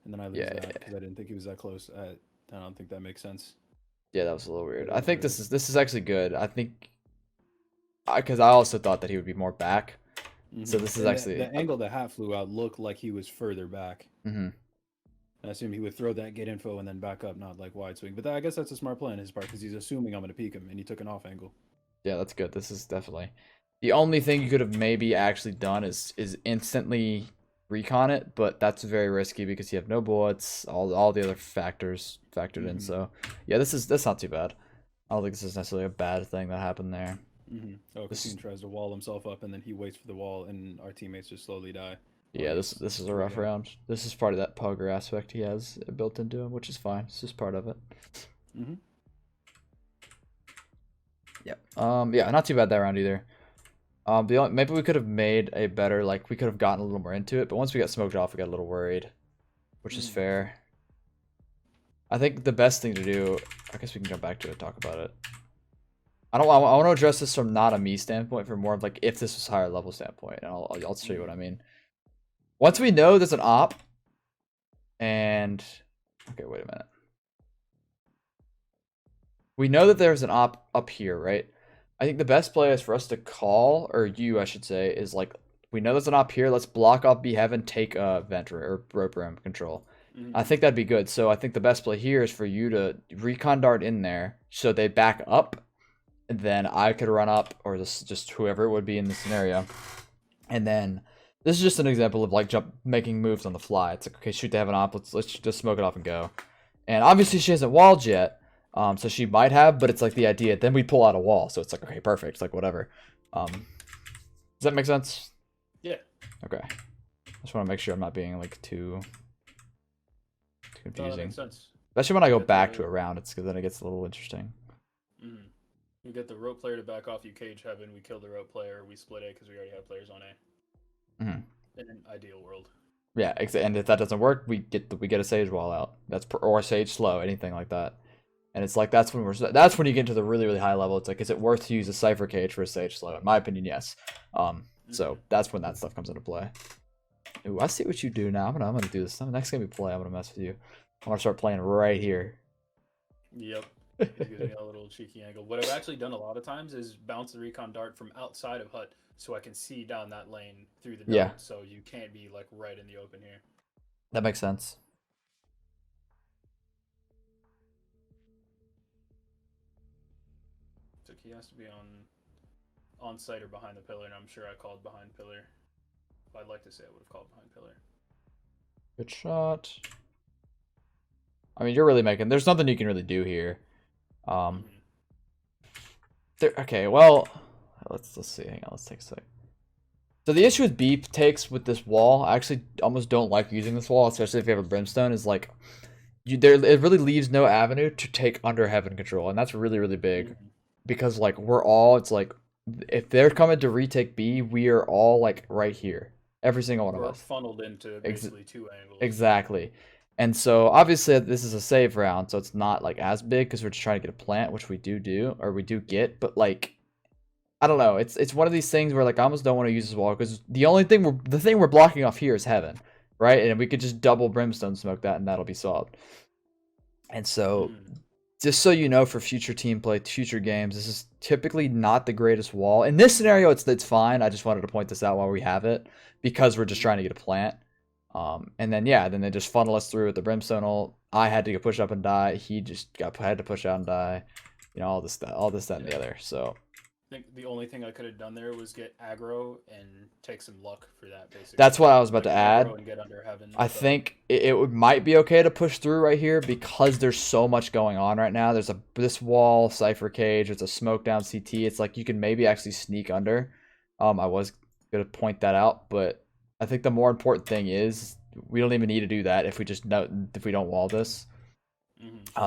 And then I lose that because I didn't think he was that close. I don't think that makes sense. Yeah, that was a little weird. I think this is actually good. I think because I also thought that he would be more back. So this is actually the angle the hat flew out looked like he was further back. And I assume he would throw that, get info, and then back up, not like wide swing. But I guess that's a smart play on his part because he's assuming I'm going to peek him, and he took an off angle. Yeah, that's good. This is definitely the only thing you could have maybe actually done is instantly recon it, but that's very risky because you have no bullets, all the other factors factored in. So yeah, that's not too bad. I don't think this is necessarily a bad thing that happened there. Oh, Kassoon tries to wall himself up, and then he waits for the wall, and our teammates just slowly die. Yeah, this is a rough round. This is part of that pugger aspect he has built into him, which is fine. It's just part of it. Yep. Yeah, not too bad that round either. Maybe we could have made a better, like, we could have gotten a little more into it, but once we got smoked off, we got a little worried, which is fair. I think the best thing to do, I guess we can jump back to it, talk about it. I want to address this from not a me standpoint, from more of like if this was higher level standpoint, and I'll show you what I mean. Once we know there's an op, and okay, wait a minute. We know that there's an op up here, right? I think the best play is for us to call, or you, I should say, is like, we know there's an op here, let's block off B heaven, take vent or rope ram control. I think that'd be good. So I think the best play here is for you to recon dart in there, so they back up, and then I could run up, or just whoever it would be in the scenario. And then this is just an example of like making moves on the fly. It's like, okay, shoot, they have an op, let's just smoke it off and go. And obviously she hasn't walled yet, so she might have, but it's like the idea. Then we pull out a wall, so it's like, okay, perfect. It's like whatever. Does that make sense? Yeah. Okay. I just want to make sure I'm not being like too confusing. That makes sense. Especially when I go back to a round, it's because then it gets a little interesting. We get the rope player to back off, you cage heaven, we kill the rope player, we split A because we already have players on A. In an ideal world. Yeah, and if that doesn't work, we get a sage wall out. Or a sage slow, anything like that. And it's like that's when you get into the really high level. It's like, is it worth to use a cipher cage for a sage slow? In my opinion, yes. So that's when that stuff comes into play. Ooh, I see what you do now. I'm gonna do this. Next game we play, I'm gonna mess with you. I'm gonna start playing right here. Yep. He's getting a little cheeky angle. What I've actually done a lot of times is bounce the recon dart from outside of hut so I can see down that lane through the dart, so you can't be like right in the open here. That makes sense. So he has to be on site or behind the pillar, and I'm sure I called behind pillar. I'd like to say I would have called behind pillar. Good shot. I mean, you're really making. There's nothing you can really do here. Okay, well, let's see. Hang on, let's take a sec. So the issue with B takes with this wall, I actually almost don't like using this wall, especially if you have a brimstone. Is like, it really leaves no avenue to take under heaven control, and that's really big, because like it's like, if they're coming to retake B, we are all like right here, every single one of us. Funneled into basically two angles. Exactly. And so obviously this is a save round, so it's not like as big because we're just trying to get a plant, which we do get, but like, I don't know, it's one of these things where like I almost don't want to use this wall because the thing we're blocking off here is heaven, right? And we could just double brimstone smoke that and that'll be solved. And so just so you know, for future team play, future games, this is typically not the greatest wall. In this scenario, it's fine. I just wanted to point this out while we have it because we're just trying to get a plant. And then then they just funnel us through with the brimstone ult. I had to get pushed up and die. He just had to push out and die. You know, all this, that, and the other. So I think the only thing I could have done there was get aggro and take some luck for that. Basically, that's what I was about to add. And get under heaven, I think it might be okay to push through right here because there's so much going on right now. There's this wall, cipher cage. There's a smoke down CT. It's like you can maybe actually sneak under. I was gonna point that out, but I think the more important thing is we don't even need to do that if we don't wall this.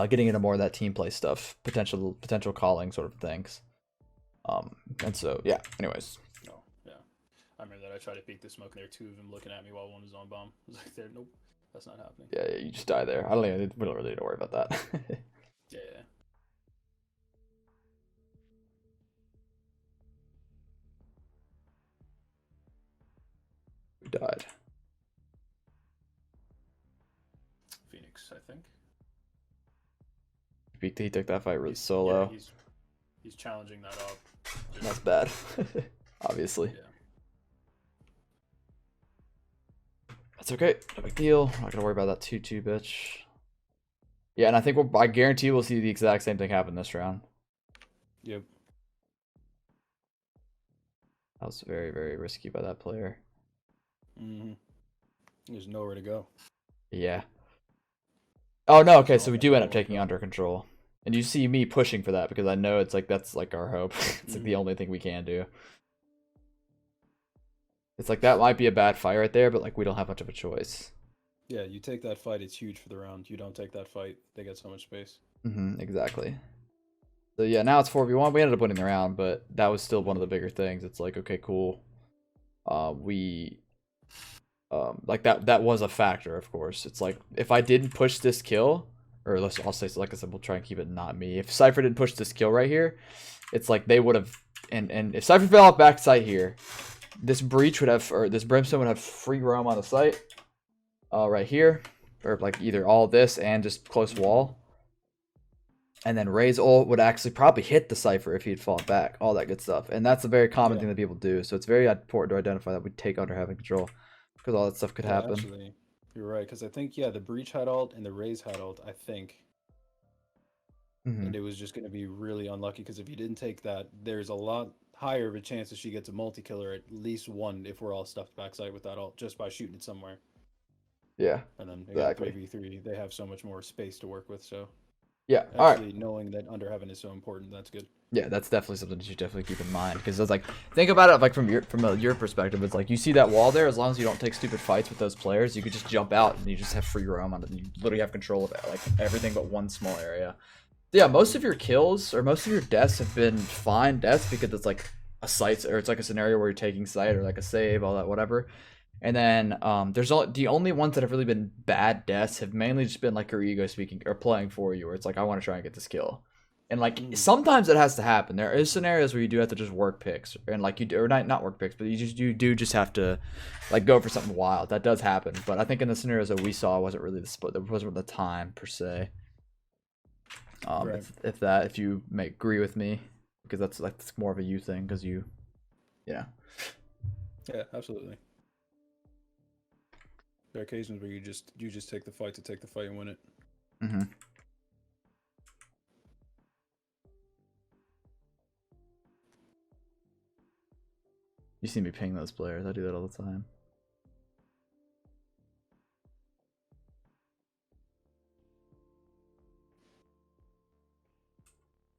Getting into more of that team play stuff, potential calling sort of things. And so yeah. Anyways. Oh yeah, I remember that. I tried to peek the smoke, and there were two of them looking at me while one was on bomb. I was like, "There, nope, that's not happening." Yeah, you just die there. We don't really need to worry about that. Yeah. Who died? Phoenix, I think. He took that fight really solo. Yeah, he's challenging that up. That's bad. Obviously. Yeah. That's okay. No big deal. I'm not gonna worry about that too, bitch. Yeah, and I think I guarantee we'll see the exact same thing happen this round. Yep. That was very, very risky by that player. There's nowhere to go. Yeah. Oh no, okay, so we Okay, do end up well, taking under control. And you see me pushing for that because I know it's like that's like our hope. It's like the only thing we can do. It's like that might be a bad fight right there, but like we don't have much of a choice. Yeah, you take that fight, it's huge for the round. You don't take that fight, they get so much space. Exactly. So yeah, now it's 4v1. We ended up winning the round, but that was still one of the bigger things. It's like, okay, cool. Like that was a factor, of course. It's like if I didn't push this kill, or I'll say, so like I said, we'll try and keep it not me. If Cypher didn't push this kill right here, it's like they would have, and if Cypher fell off backside here, this breach would have, or this brimstone would have free roam on the site, right here, or like either all this and just close wall. And then Ray's ult would actually probably hit the Cypher if he'd fought back, all that good stuff. And that's a very common thing that people do. So it's very important to identify that we take under having control, because all that stuff could happen. Actually, you're right, because I think, the breach had ult and the Raze had ult, I think. And it was just going to be really unlucky, because if you didn't take that, there's a lot higher of a chance that she gets a multi-killer, at least one, if we're all stuffed backside with that ult, just by shooting it somewhere. Yeah. And then, exactly. 3v3, they have so much more space to work with, so... Yeah, Actually, knowing that under heaven is so important, that's good. Yeah, that's definitely something you should definitely keep in mind, because it's like, think about it like from your perspective. It's like you see that wall there. As long as you don't take stupid fights with those players, you could just jump out and you just have free roam on it. And you literally have control of it, like everything but one small area. Yeah, most of your kills or most of your deaths have been fine deaths because it's like a site, or it's like a scenario where you're taking site or like a save, all that whatever. And then the only ones that have really been bad deaths have mainly just been like your ego speaking or playing for you, where it's like I want to try and get this kill. And like sometimes it has to happen. There is scenarios where you do have to just work picks, and like you do, or not work picks, but you do just have to like go for something wild. That does happen. But I think in the scenarios that we saw, it wasn't really the split. There wasn't the time per se. Right. If you may agree with me, because that's like it's more of a you thing, because you know. Yeah, absolutely. There are occasions where you just take the fight to take the fight and win it. You see me ping those players. I do that all the time.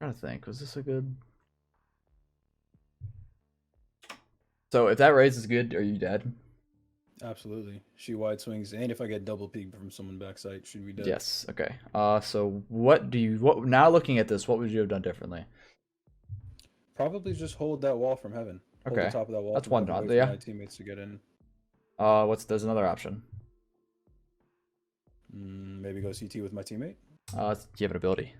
I'm trying to think. Was this a good? So if that raise is good, are you dead? Absolutely. She wide swings, and if I get double peek from someone backside, should we dead? Yes. Okay. So what now looking at this, what would you have done differently? Probably just hold that wall from heaven. Hold Okay. the top of that wall. That's from one heaven, dot. wait for Yeah. my teammates to get in. There's another option. Maybe go CT with my teammate. Do you have an ability?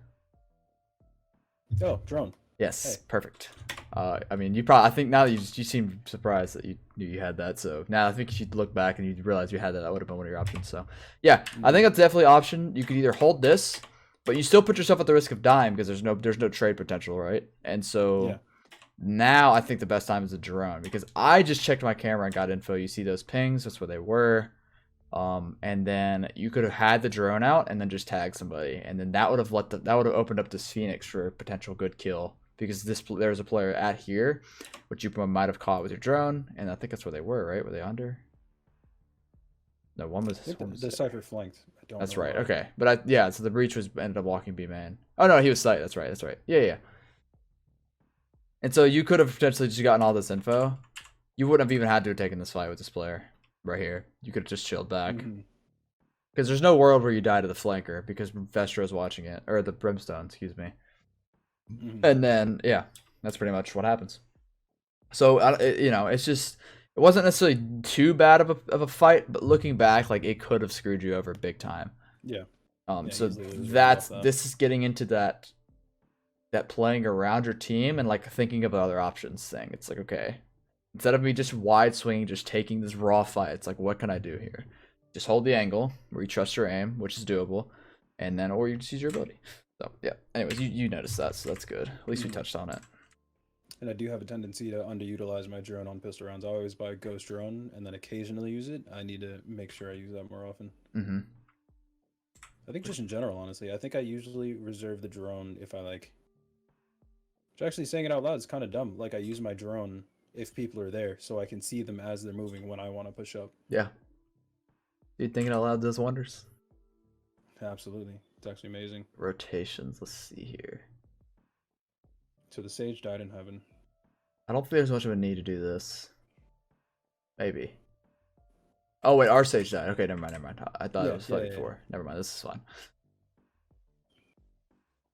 Oh, drone. Yes. Hey. Perfect. I mean, I think now that you seem surprised that you knew you had that. So now I think you should look back and you realize you had that. That would have been one of your options. So yeah, I think that's definitely an option. You could either hold this, but you still put yourself at the risk of dying because there's no trade potential, right? And so now I think the best time is a drone, because I just checked my camera and got info. You see those pings? That's where they were. And then you could have had the drone out and then just tag somebody, and then that would have opened up this Phoenix for a potential good kill, because there's a player at here, which you might have caught with your drone, and I think that's where they were, right? Were they under? No, one was The Cypher flanked. I don't That's know right. why. Okay, but so the breach ended up walking B main. Oh no, he was sight. That's right. Yeah. And so you could have potentially just gotten all this info. You wouldn't have even had to have taken this fight with this player right here. You could have just chilled back. Because there's no world where you die to the flanker, because Vestro's watching it, or the Brimstone, excuse me. And then that's pretty much what happens. So it's just, it wasn't necessarily too bad of a fight, but looking back, like it could have screwed you over big time. Yeah. So this is getting into that playing around your team and like thinking of other options thing. It's like, okay, instead of me just wide swinging, just taking this raw fight, it's like, what can I do here? Just hold the angle where you trust your aim, which is doable, and then or you just use your ability. So yeah. Anyways, you noticed that, so that's good. At least we touched on it. And I do have a tendency to underutilize my drone on pistol rounds. I always buy a ghost drone and then occasionally use it. I need to make sure I use that more often. Mm-hmm. I think just in general, honestly, I think I usually reserve the drone if I like. Which actually saying it out loud is kind of dumb. Like I use my drone if people are there, so I can see them as they're moving when I want to push up. Yeah. Dude, thinking out loud does wonders. Absolutely, it's actually amazing. Rotations. Let's see here. So the sage died in heaven. I don't think there's much of a need to do this. Maybe. Oh wait, our sage died. Okay, never mind, never mind. I thought it was fighting for. Never mind, this is fine.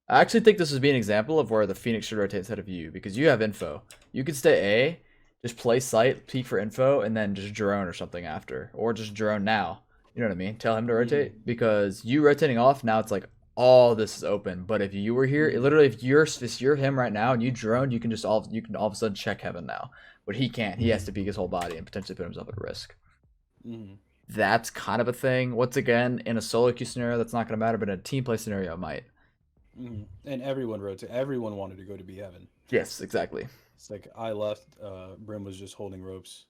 I actually think this would be an example of where the Phoenix should rotate instead of you, because you have info. You could stay A, just play sight, peek for info, and then just drone or something after. Or just drone now. You know what I mean? Tell him to rotate. Because you rotating off, now it's like all this is open. But if you were here, literally if you're him right now and you drone, you can all of a sudden check heaven now. But he can't. He has to peek his whole body and potentially put himself at risk. That's kind of a thing. Once again, in a solo queue scenario, that's not going to matter, but in a team play scenario, it might. And everyone rotated. Everyone wanted to go to be heaven. Yes, exactly. It's like I left. Brim was just holding ropes,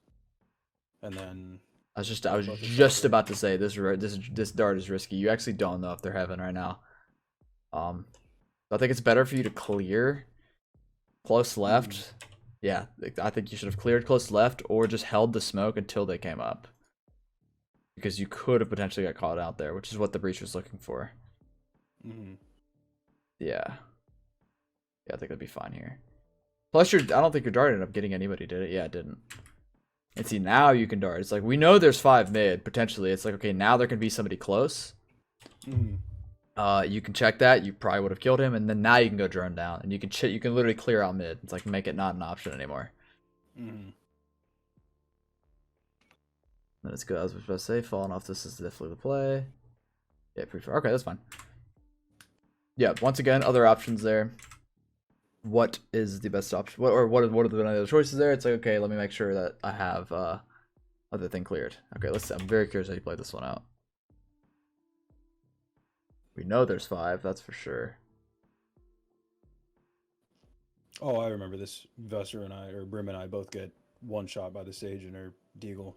and then I was just about to say this dart is risky. You actually don't know if they're heaven right now. I think it's better for you to clear close left. Yeah, I think you should have cleared close left or just held the smoke until they came up, because you could have potentially got caught out there, which is what the breach was looking for. Yeah, I think it'd be fine here. Plus, I don't think your dart ended up getting anybody, did it? Yeah, it didn't. And see, now you can dart. It's like, we know there's 5 mid, potentially. It's like, okay, now there can be somebody close. You can check that. You probably would have killed him, and then now you can go drone down, and you can literally clear out mid. It's like, make it not an option anymore. Let's go. I was supposed to say, falling off. This is definitely the play. Yeah, pretty far. Okay, that's fine. Yeah, once again, other options there. What is the best option? What are the other choices there? It's like, okay, let me make sure that I have other thing cleared. Okay, I'm very curious how you play this one out. We know there's 5, that's for sure. Oh, I remember this. Vesser and I, or Brim and I, both get one shot by the sage in our deagle.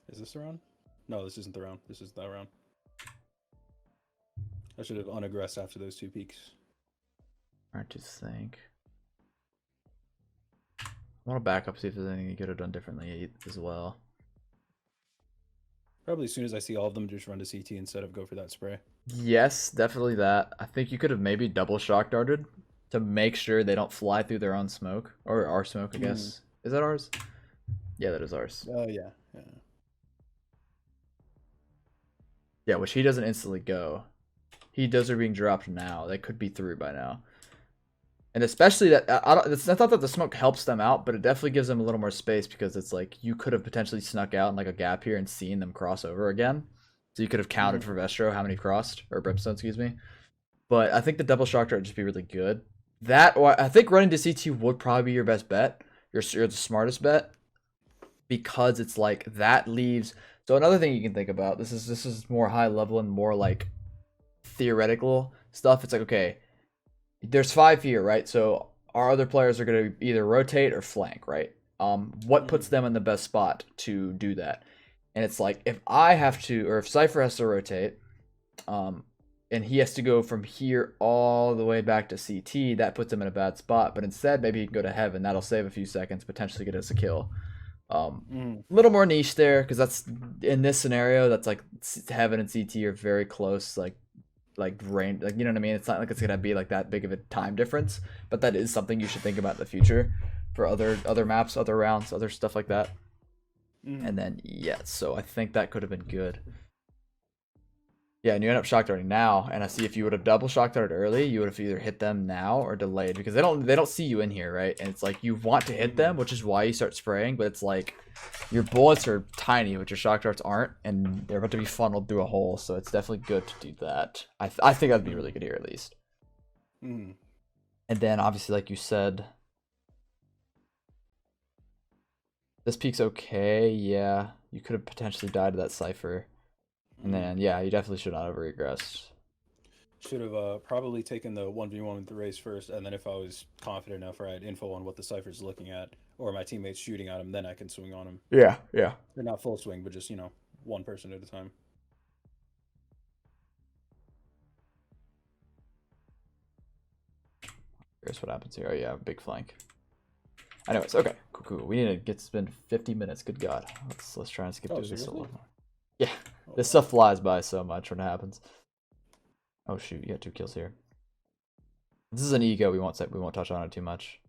Is this the round? No, this isn't the round. This is that round. I should have unaggressed after those 2 peaks. Hard to think. I want to back up, see if there's anything you could have done differently as well. Probably as soon as I see all of them, just run to CT instead of go for that spray. Yes, definitely that. I think you could have maybe double shock darted to make sure they don't fly through their own smoke. Or our smoke, I guess. Is that ours? Yeah, that is ours. Oh, yeah. Yeah, which he doesn't instantly go. Those are being dropped now. They could be through by now. And especially that, it's not that the smoke helps them out, but it definitely gives them a little more space, because it's like you could have potentially snuck out in like a gap here and seen them cross over again. So you could have counted for Vestro how many crossed, or Brimstone, excuse me. But I think the double shock dart would just be really good. I think running to CT would probably be your best bet. You're the smartest bet, because it's like that leaves. So another thing you can think about, this is more high level and more like theoretical stuff. It's like, okay, there's 5 here, right? So our other players are going to either rotate or flank, right? What puts them in the best spot to do that? And it's like, if I have to, or if Cypher has to rotate, and he has to go from here all the way back to CT, that puts him in a bad spot. But instead, maybe he can go to heaven. That'll save a few seconds, potentially get us a kill. A little more niche there, because that's, in this scenario, that's like heaven and CT are very close, like range, like, you know what I mean? It's not like it's gonna be like that big of a time difference, but that is something you should think about in the future for other maps, other rounds, other stuff like that. And then so I think that could have been good. Yeah, and you end up shock darting now, and I see if you would have double shock darted early, you would have either hit them now or delayed, because they don't see you in here, right? And it's like, you want to hit them, which is why you start spraying, but it's like your bullets are tiny, but your shock darts aren't, and they're about to be funneled through a hole, so it's definitely good to do that. I think that'd be really good here, at least. And then, obviously, like you said, this peak's okay. Yeah, you could have potentially died to that Cypher. And then, yeah, you definitely should not have regressed. Should have probably taken the 1v1 with the race first, and then if I was confident enough or I had info on what the Cypher's looking at, or my teammates shooting at him, then I can swing on him. Yeah, yeah. They're not full swing, but just, one person at a time. Here's what happens here. Oh yeah, big flank. Anyways, okay, cool. We need to spend 50 minutes. Good God, let's try and skip through this a little more. Yeah, this stuff flies by so much when it happens. Oh shoot, you got 2 kills here. This is an ego. We won't touch on it too much.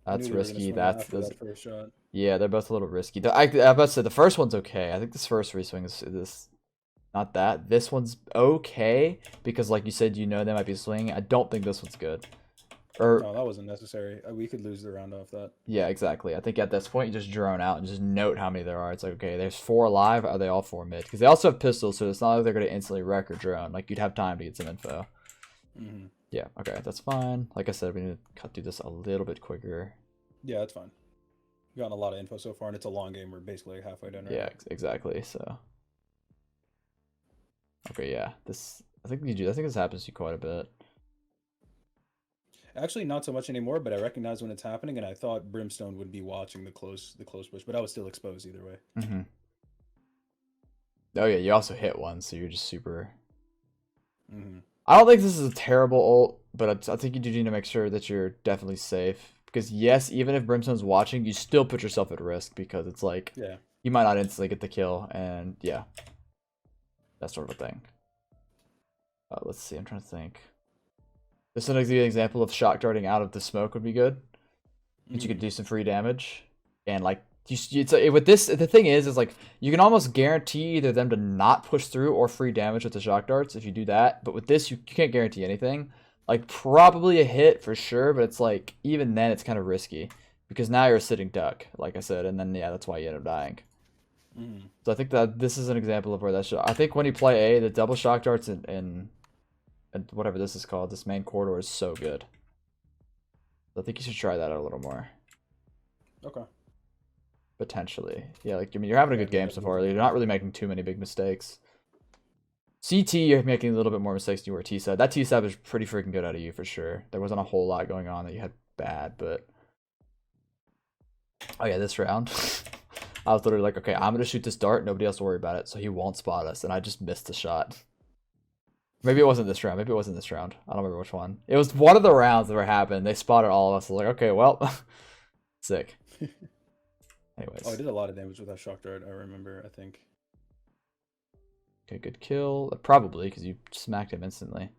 That's risky. That's first shot. Yeah, they're both a little risky. I about to say the first one's okay. I think this first reswing is this. Not that. This one's okay because, like you said, they might be swinging. I don't think this one's good. No, that wasn't necessary. We could lose the round off that. Yeah, exactly. I think at this point you just drone out and just note how many there are. It's like, okay, there's 4 alive. Are they all 4 mid? Because they also have pistols, so it's not like they're going to instantly wreck or drone. Like, you'd have time to get some info. Mm-hmm. Yeah, okay, that's fine. Like I said, we need to cut through this a little bit quicker. Yeah, that's fine. We've gotten a lot of info so far, and it's a long game. We're basically halfway done right Yeah, now. exactly. So, okay, yeah. I think this happens to you quite a bit. Actually, not so much anymore, but I recognize when it's happening, and I thought Brimstone would be watching the close push, but I was still exposed either way. Mm-hmm. Oh yeah, you also hit one, so you're just super. Mm-hmm. I don't think this is a terrible ult, but I think you do need to make sure that you're definitely safe. Because yes, even if Brimstone's watching, you still put yourself at risk because it's like you might not instantly get the kill, and yeah, that sort of a thing. Let's see, I'm trying to think. This is an example of shock darting out of the smoke would be good. Because you could do some free damage. And like, with this, the thing is like, you can almost guarantee either them to not push through or free damage with the shock darts if you do that. But with this, you can't guarantee anything. Like, probably a hit for sure, but it's like, even then, it's kind of risky. Because now you're a sitting duck, like I said, and then, yeah, that's why you end up dying. Mm-hmm. So I think that this is an example of where that should. I think when you play A, the double shock darts and whatever this is called, this main corridor is so good. So I think you should try that out a little more. Okay. Potentially. Yeah, like, I mean, you're having a good game so far. You're not really making too many big mistakes. CT, you're making a little bit more mistakes than you were T side. That T side was pretty freaking good out of you for sure. There wasn't a whole lot going on that you had bad, but. Oh yeah, this round. I was literally like, okay, I'm going to shoot this dart. Nobody else to worry about it, so he won't spot us. And I just missed the shot. Maybe it wasn't this round. Maybe it wasn't this round. I don't remember which one. It was one of the rounds that were happening. They spotted all of us. I was like, okay, well, sick. Anyways. Oh, I did a lot of damage with that shock dart, I remember, I think. Okay, good kill. Probably, because you smacked him instantly.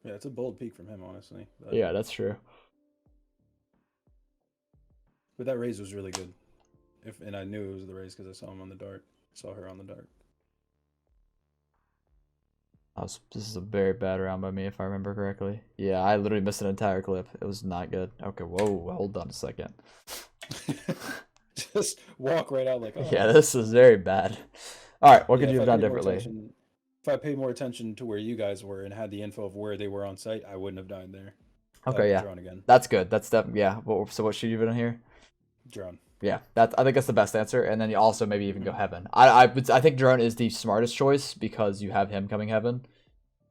Yeah, it's a bold peek from him, honestly. Yeah, that's true. But that raise was really good. And I knew it was the raise because I saw him on the dart. Saw her on the dart. This is a very bad round by me, if I remember correctly. Yeah, I literally missed an entire clip. It was not good. Okay, whoa, hold on a second. Just walk right out like, oh. Yeah, this is very bad. All right, what could you have done differently? If I paid more attention to where you guys were and had the info of where they were on site, I wouldn't have died there. Okay, yeah, again. That's good. That's definitely, yeah. So what should you have done here? Drone. Yeah, I think that's the best answer. And then you also maybe even go heaven. I think drone is the smartest choice because you have him coming heaven,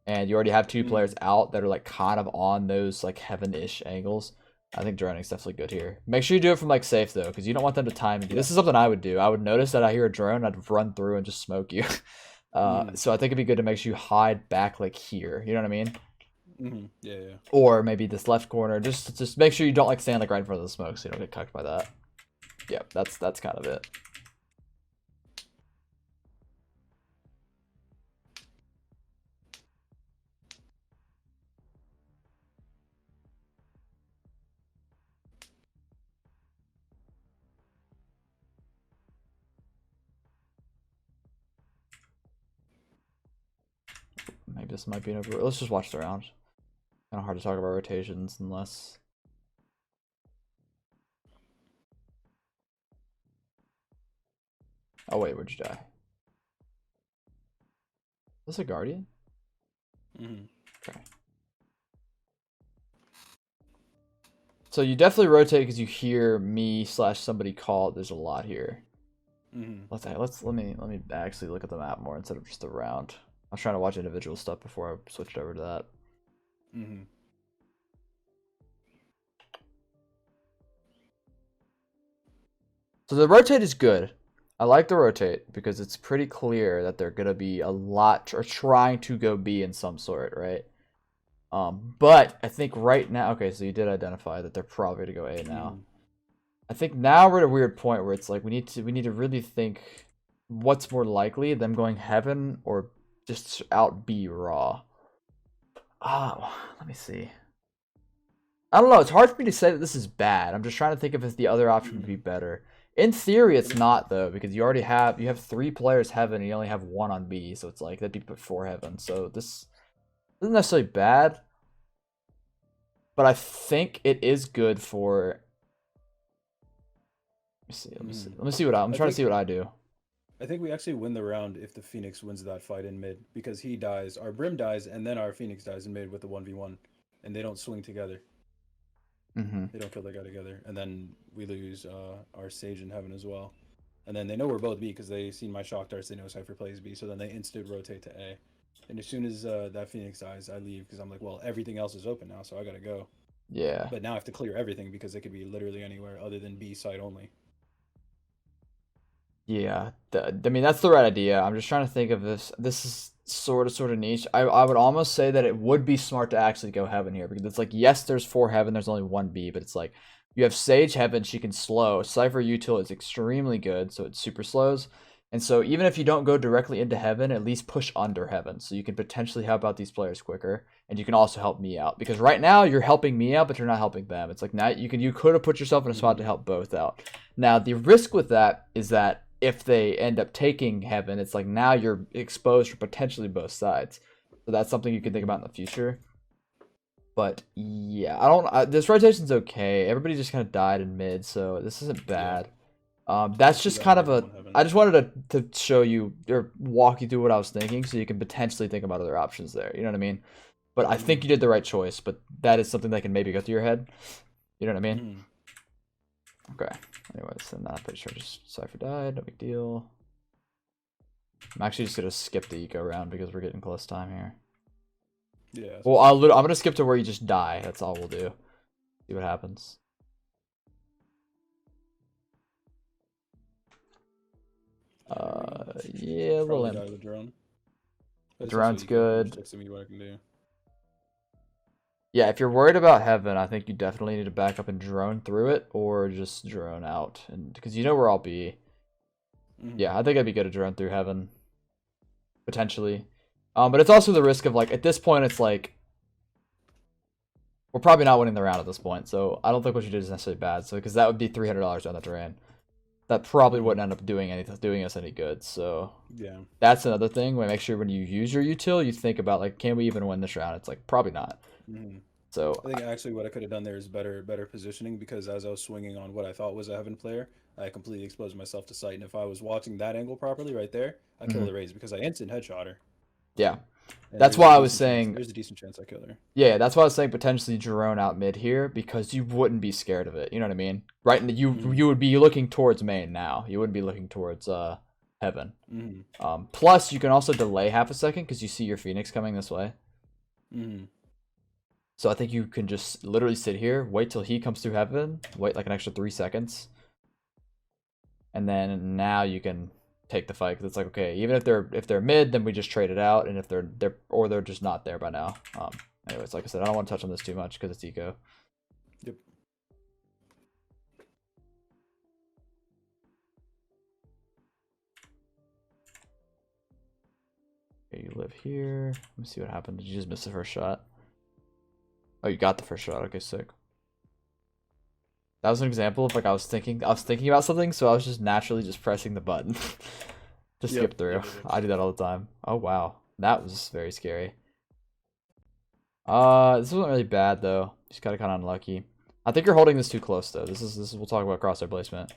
and you already have 2 players out that are like kind of on those like heaven-ish angles. I think droning's definitely good here. Make sure you do it from like safe though, because you don't want them to time you. This is something I would do. I would notice that I hear a drone, I'd run through and just smoke you. So I think it'd be good to make sure you hide back like here. You know what I mean? Mm-hmm. Yeah. Or maybe this left corner. Just make sure you don't like stand like right in front of the smoke, so you don't get cucked by that. Yeah, that's kind of it. Maybe this might be an over. Let's just watch the round. Kind of hard to talk about rotations unless. Oh wait, where'd you die? Is this a guardian? Mm-hmm. Okay. So you definitely rotate because you hear me / somebody call. There's a lot here. Mm-hmm. Let me actually look at the map more instead of just the round. I was trying to watch individual stuff before I switched over to that. Mm-hmm. So the rotate is good. I like the rotate because it's pretty clear that they're gonna be a lot or trying to go B in some sort, right? But I think right now, okay, so you did identify that they're probably gonna go A now. Mm-hmm. I think now we're at a weird point where it's like we need to really think what's more likely, them going heaven or just out B raw. Oh, let me see. I don't know. It's hard for me to say that this is bad. I'm just trying to think if the other option would be better. In theory, it's not though, because you have 3 players heaven and you only have 1 on B, so it's like that'd be put 4 heaven. So this isn't necessarily bad, but I think it is good for. Let me see. Let me see what I'm trying to see what I do. I think we actually win the round if the Phoenix wins that fight in mid because he dies, our Brim dies, and then our Phoenix dies in mid with the 1v1, and they don't swing together. Mm-hmm. They don't kill the guy together, and then we lose our Sage in heaven as well. And then they know we're both B because they seen my shock darts. They know Cypher plays B, so then they instant rotate to A. And as soon as that Phoenix dies, I leave because I'm like, well, everything else is open now, so I gotta go. Yeah. But now I have to clear everything because it could be literally anywhere other than B side only. Yeah. I mean, that's the right idea. I'm just trying to think of this. This is sort of niche. I would almost say that it would be smart to actually go heaven here because it's like, yes, there's 4 heaven, there's only 1 B, but it's like you have Sage heaven, she can slow. Cypher util is extremely good, so it super slows. And so even if you don't go directly into heaven, at least push under heaven so you can potentially help out these players quicker, and you can also help me out because right now you're helping me out, but you're not helping them. It's like now you could have put yourself in a spot to help both out. Now the risk with that is that if they end up taking heaven, it's like now you're exposed for potentially both sides. So that's something you can think about in the future. But yeah, this rotation's okay. Everybody just kind of died in mid, so this isn't bad. That's just kind of I just wanted to show you or walk you through what I was thinking so you can potentially think about other options there. You know what I mean? But I think you did the right choice, but that is something that can maybe go through your head. You know what I mean? Okay. Anyways, then I'm pretty sure just Cypher died. No big deal. I'm actually just gonna skip the eco round because we're getting close time here. Yeah. Well, I'm gonna skip to where you just die. That's all we'll do. See what happens. Yeah, a little die with drone. Drone's good. What I can do. Yeah, if you're worried about heaven, I think you definitely need to back up and drone through it, or just drone out, and because you know where I'll be. Yeah, I think I'd be good to drone through heaven, potentially. But it's also the risk of like at this point, it's like we're probably not winning the round at this point, so I don't think what you did is necessarily bad. So because that would be $300 down the drain. That probably wouldn't end up doing us any good. So yeah, that's another thing. Make sure when you use your util, you think about like, can we even win this round? It's like probably not. So I think actually what I could have done there is better positioning because as I was swinging on what I thought was a heaven player, I completely exposed myself to sight. And if I was watching that angle properly right there, I kill the raise because I instant headshot her. Yeah. And that's why I was saying there's a decent chance I kill her. Yeah, that's why I was saying potentially drone out mid here because you wouldn't be scared of it. You know what I mean? Right? And you would be looking towards main now. You wouldn't be looking towards heaven. Plus, you can also delay half a second because you see your Phoenix coming this way. So I think you can just literally sit here, wait till he comes through heaven, wait like an extra 3 seconds, and then now you can take the fight because it's like, okay, even if they're mid, then we just trade it out, and if they're just not there by now. Anyways, like I said, I don't want to touch on this too much because it's eco. Yep. Okay, you live here. Let me see what happened. Did you just miss the first shot? Oh, you got the first shot. Okay, sick. That was an example of like I was thinking about something, so I was just naturally just pressing the button to skip through. I do that all the time. Oh wow, that was very scary. This wasn't really bad though. Just got kind of unlucky. I think you're holding this too close though. This is we'll talk about crosshair placement.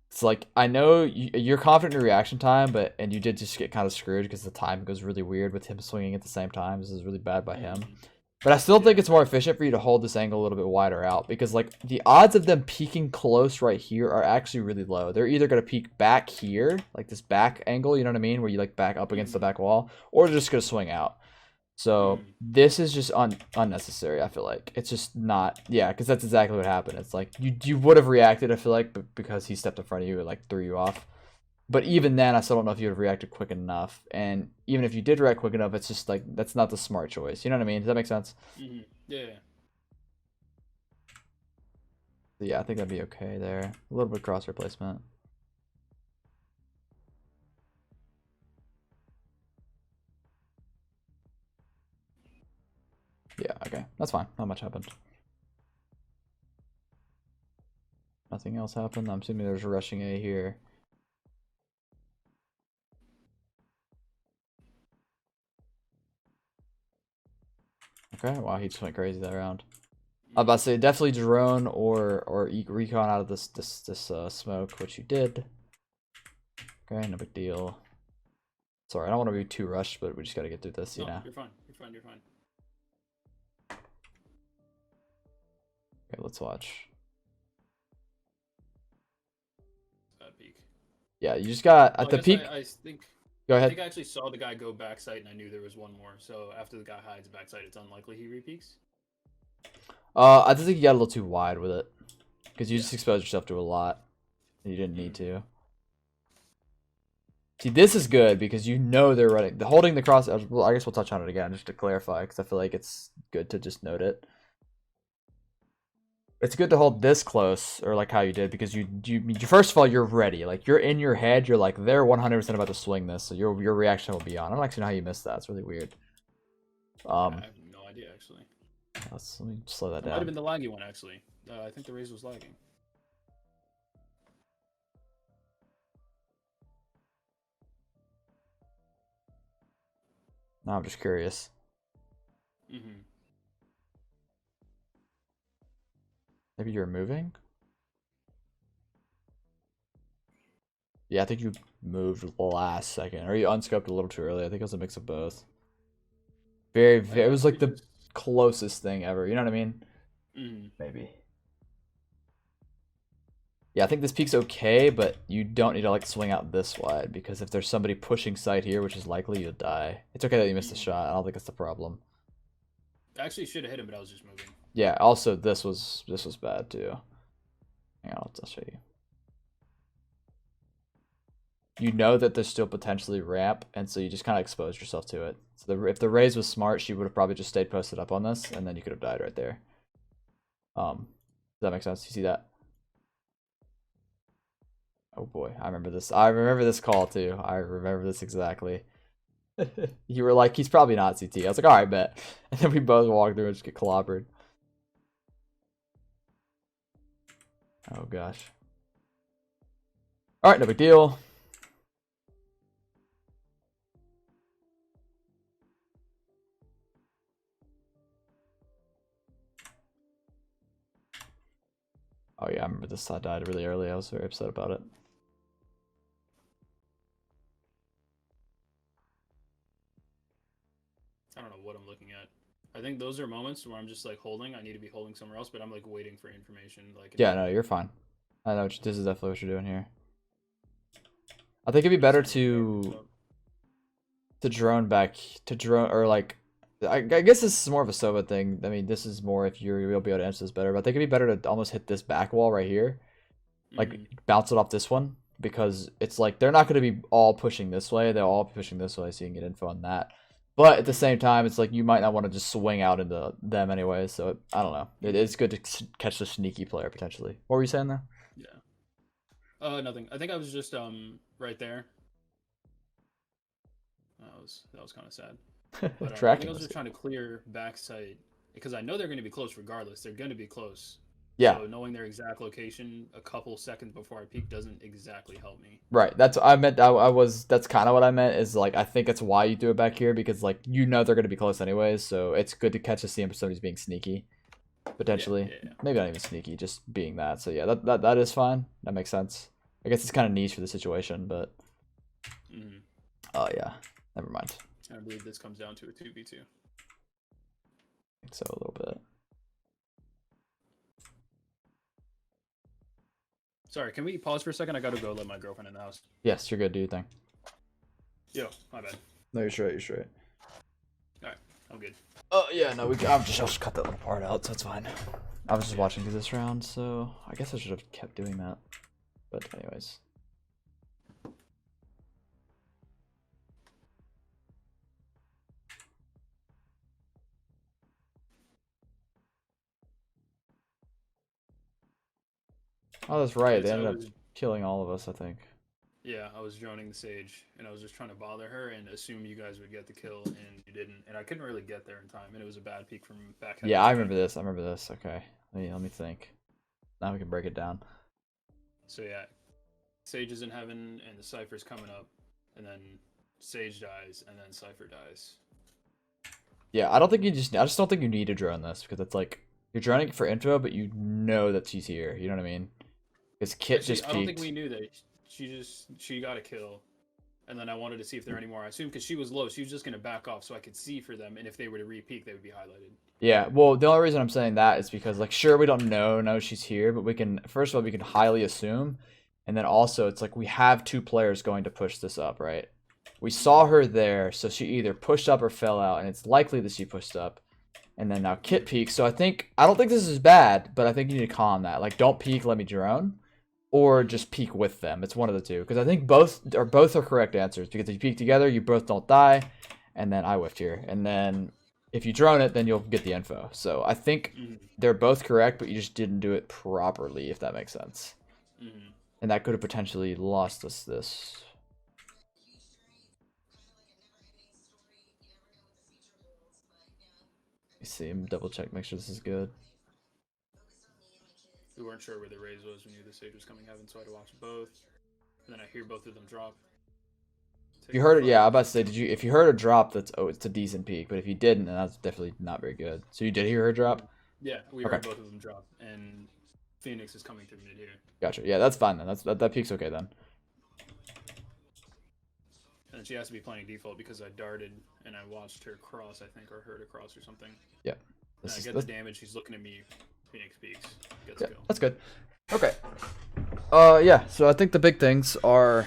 It's like I know you're confident in your reaction time, and you did just get kind of screwed because the time goes really weird with him swinging at the same time. This is really bad by him. But I still think Yeah. it's more efficient for you to hold this angle a little bit wider out because like the odds of them peeking close right here are actually really low. They're either going to peek back here, like this back angle, you know what I mean, where you like back up against the back wall, or they're just going to swing out. So this is just unnecessary, I feel like. It's just not, yeah, because that's exactly what happened. It's like you would have reacted, I feel like, but because he stepped in front of you, it like threw you off. But even then, I still don't know if you would have reacted quick enough. And even if you did react quick enough, it's just like that's not the smart choice. You know what I mean? Does that make sense? Yeah. Yeah, I think that'd be okay there. A little bit cross replacement. Yeah, okay. That's fine. Not much happened. Nothing else happened. I'm assuming there's a rushing A here. Okay, wow, he just went crazy that round. I'm about to say definitely drone or recon out of this smoke, which you did. Okay, no big deal. Sorry, I don't want to be too rushed, but we just gotta get through this, you know. You're fine. You're fine. You're fine. Okay, let's watch. Bad peek. Yeah, you just got at the peak. I think. Go I ahead. think I actually saw the guy go backside, and I knew there was one more. So after the guy hides backside, it's unlikely he repeaks. I just think you got a little too wide with it because you just exposed yourself to a lot. And you didn't need to. See, this is good because you know they're running. The holding the cross. Well, I guess we'll touch on it again just to clarify because I feel like it's good to just note it. It's good to hold this close, or like how you did, because you first of all you're ready. Like you're in your head. You're like they're 100% about to swing this, so your reaction will be on. I don't actually know how you missed that. It's really weird. I have no idea actually. Let me slow that It down. might have been the laggy one actually. I think the raise was lagging. No, I'm just curious. Maybe you're moving? Yeah, I think you moved last second. Or you unscoped a little too early. I think it was a mix of both. Very, it was like the closest thing ever. You know what I mean? Maybe. Yeah, I think this peak's okay, but you don't need to like swing out this wide because if there's somebody pushing sight here, which is likely, you'll die. It's okay that you missed the shot. I don't think that's the problem. I actually should have hit him, but I was just moving. Yeah. Also, this was bad too. Hang on, I'll show you. You know that there's still potentially ramp, and so you just kind of exposed yourself to it. So if the Raze was smart, she would have probably just stayed posted up on this, and then you could have died right there. Does that make sense? You see that? Oh boy, I remember this. I remember this call too. I remember this exactly. You were like, he's probably not CT. I was like, all right, bet. And then we both walk through and just get clobbered. Oh gosh. All right, no big deal. Oh yeah, I remember this. I died really early. I was very upset about it. I don't know what I'm looking at. I think those are moments where I'm just like holding. I need to be holding somewhere else, but I'm like waiting for information. Like yeah, no, you're fine. I know this is definitely what you're doing here. I think it'd be better to drone back or like. I guess this is more of a Sova thing. I mean, this is more if you'll be able to answer this better. But I think it'd be better to almost hit this back wall right here, like bounce it off this one, because it's like they're not going to be all pushing this way. They'll all be pushing this way, so you can get info on that. But at the same time, it's like you might not want to just swing out into them anyway. So I don't know. It's good to catch the sneaky player potentially. What were you saying there? Yeah. Nothing. I think I was just right there. That was kind of sad. But, I think I was just trying to clear backside because I know they're going to be close regardless. They're going to be close. Yeah. So knowing their exact location a couple seconds before I peak doesn't exactly help me. Right. That's what I meant. That's kind of what I meant is like, I think it's why you threw it back here because like, you know, they're going to be close anyways. So it's good to catch a CM if somebody's being sneaky. Potentially. Yeah. Maybe not even sneaky, just being that. So yeah, that is fine. That makes sense. I guess it's kind of niche for the situation, but. Oh yeah. Never mind. I believe this comes down to a 2v2. think so, a little bit. Sorry, can we pause for a second? I gotta go let my girlfriend in the house. Yes, you're good. Do your thing. Yo, my bad. No, you're straight. You're straight. Alright, I'm good. Oh yeah, no, I'll just cut that little part out, so it's fine. I was just watching through this round, so I guess I should have kept doing that. But anyways. Oh, that's right. They ended up killing all of us, I think. Yeah, I was droning the Sage, and I was just trying to bother her and assume you guys would get the kill, and you didn't. And I couldn't really get there in time, and it was a bad peek from back. Yeah, I remember this. I remember this. Okay, let me think. Now we can break it down. So yeah, Sage is in heaven, and the Cypher's coming up, and then Sage dies, and then Cypher dies. Yeah, I just don't think you need to drone this, because it's like you're droning for info, but you know that she's here. You know what I mean? Because Kit just peeked. I don't think we knew that. She got a kill, and then I wanted to see if there are any more. I assume because she was low, she was just gonna back off so I could see for them, and if they were to re-peek, they would be highlighted. Yeah, well, the only reason I'm saying that is because, like, sure, we don't know she's here, but we can, first of all, we can highly assume, and then also, it's like we have 2 players going to push this up, right? We saw her there, so she either pushed up or fell out, and it's likely that she pushed up, and then now Kit peeks, so I don't think this is bad, but I think you need to calm that. Like, don't peek, let me drone, or just peek with them. It's one of the two, because I think both are correct answers, because if you peek together, you both don't die, and then I whiffed here, and then if you drone it, then you'll get the info. So I think they're both correct, but you just didn't do it properly, if that makes sense. And that could have potentially lost us this. Let me see, double check, make sure this is good. We weren't sure where the raise was. We knew the Sage was coming heaven, so I had to watch both. And then I hear both of them drop. If you heard it, yeah, I'm about to say, if you heard a drop, it's a decent peak. But if you didn't, then that's definitely not very good. So you did hear her drop? Yeah, we heard both of them drop, and Phoenix is coming through mid here. Gotcha. Yeah, that's fine then. That peak's okay then. And she has to be playing default because I darted and I watched her cross, I think, or heard a cross or something. Yeah. I get the damage. She's looking at me. Phoenix peaks. Gets yeah, kill. That's good. Okay. Yeah. So I think the big things are.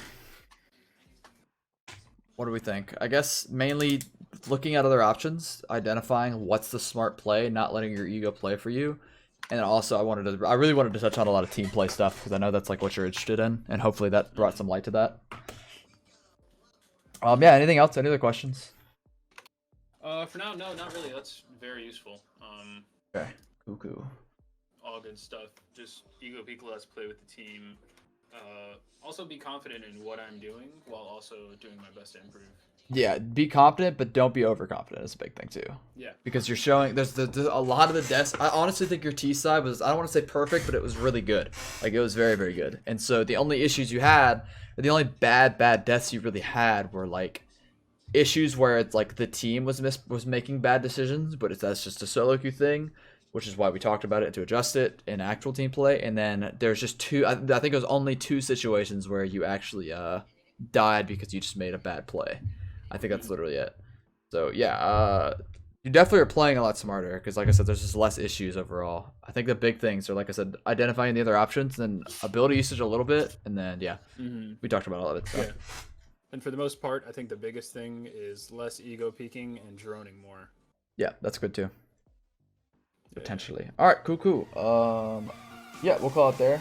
What do we think? I guess mainly looking at other options, identifying what's the smart play, not letting your ego play for you. And then also I really wanted to touch on a lot of team play stuff because I know that's like what you're interested in, and hopefully that brought some light to that. Yeah, anything else? Any other questions? For now, no, not really. That's very useful. Okay. Cuckoo. All good stuff. Just ego peak less, play with the team. Also be confident in what I'm doing while also doing my best to improve. Yeah, be confident, but don't be overconfident is a big thing too. Yeah. Because you're showing there's a lot of the deaths. I honestly think your T side was, I don't want to say perfect, but it was really good. Like it was very, very good. And so the only issues you had, or the only bad deaths you really had were like issues where it's like the team was making bad decisions, but that's just a solo queue thing, which is why we talked about it to adjust it in actual team play. And then there's just I think it was only 2 situations where you actually died because you just made a bad play. I think that's literally it. So yeah, you definitely are playing a lot smarter because, like I said, there's just less issues overall. I think the big things are, like I said, identifying the other options, and ability usage a little bit, and then yeah, we talked about all of it. So. Yeah. And for the most part, I think the biggest thing is less ego peeking and droning more. Yeah, that's good too. Potentially. All right, cool. Yeah, we'll call it there.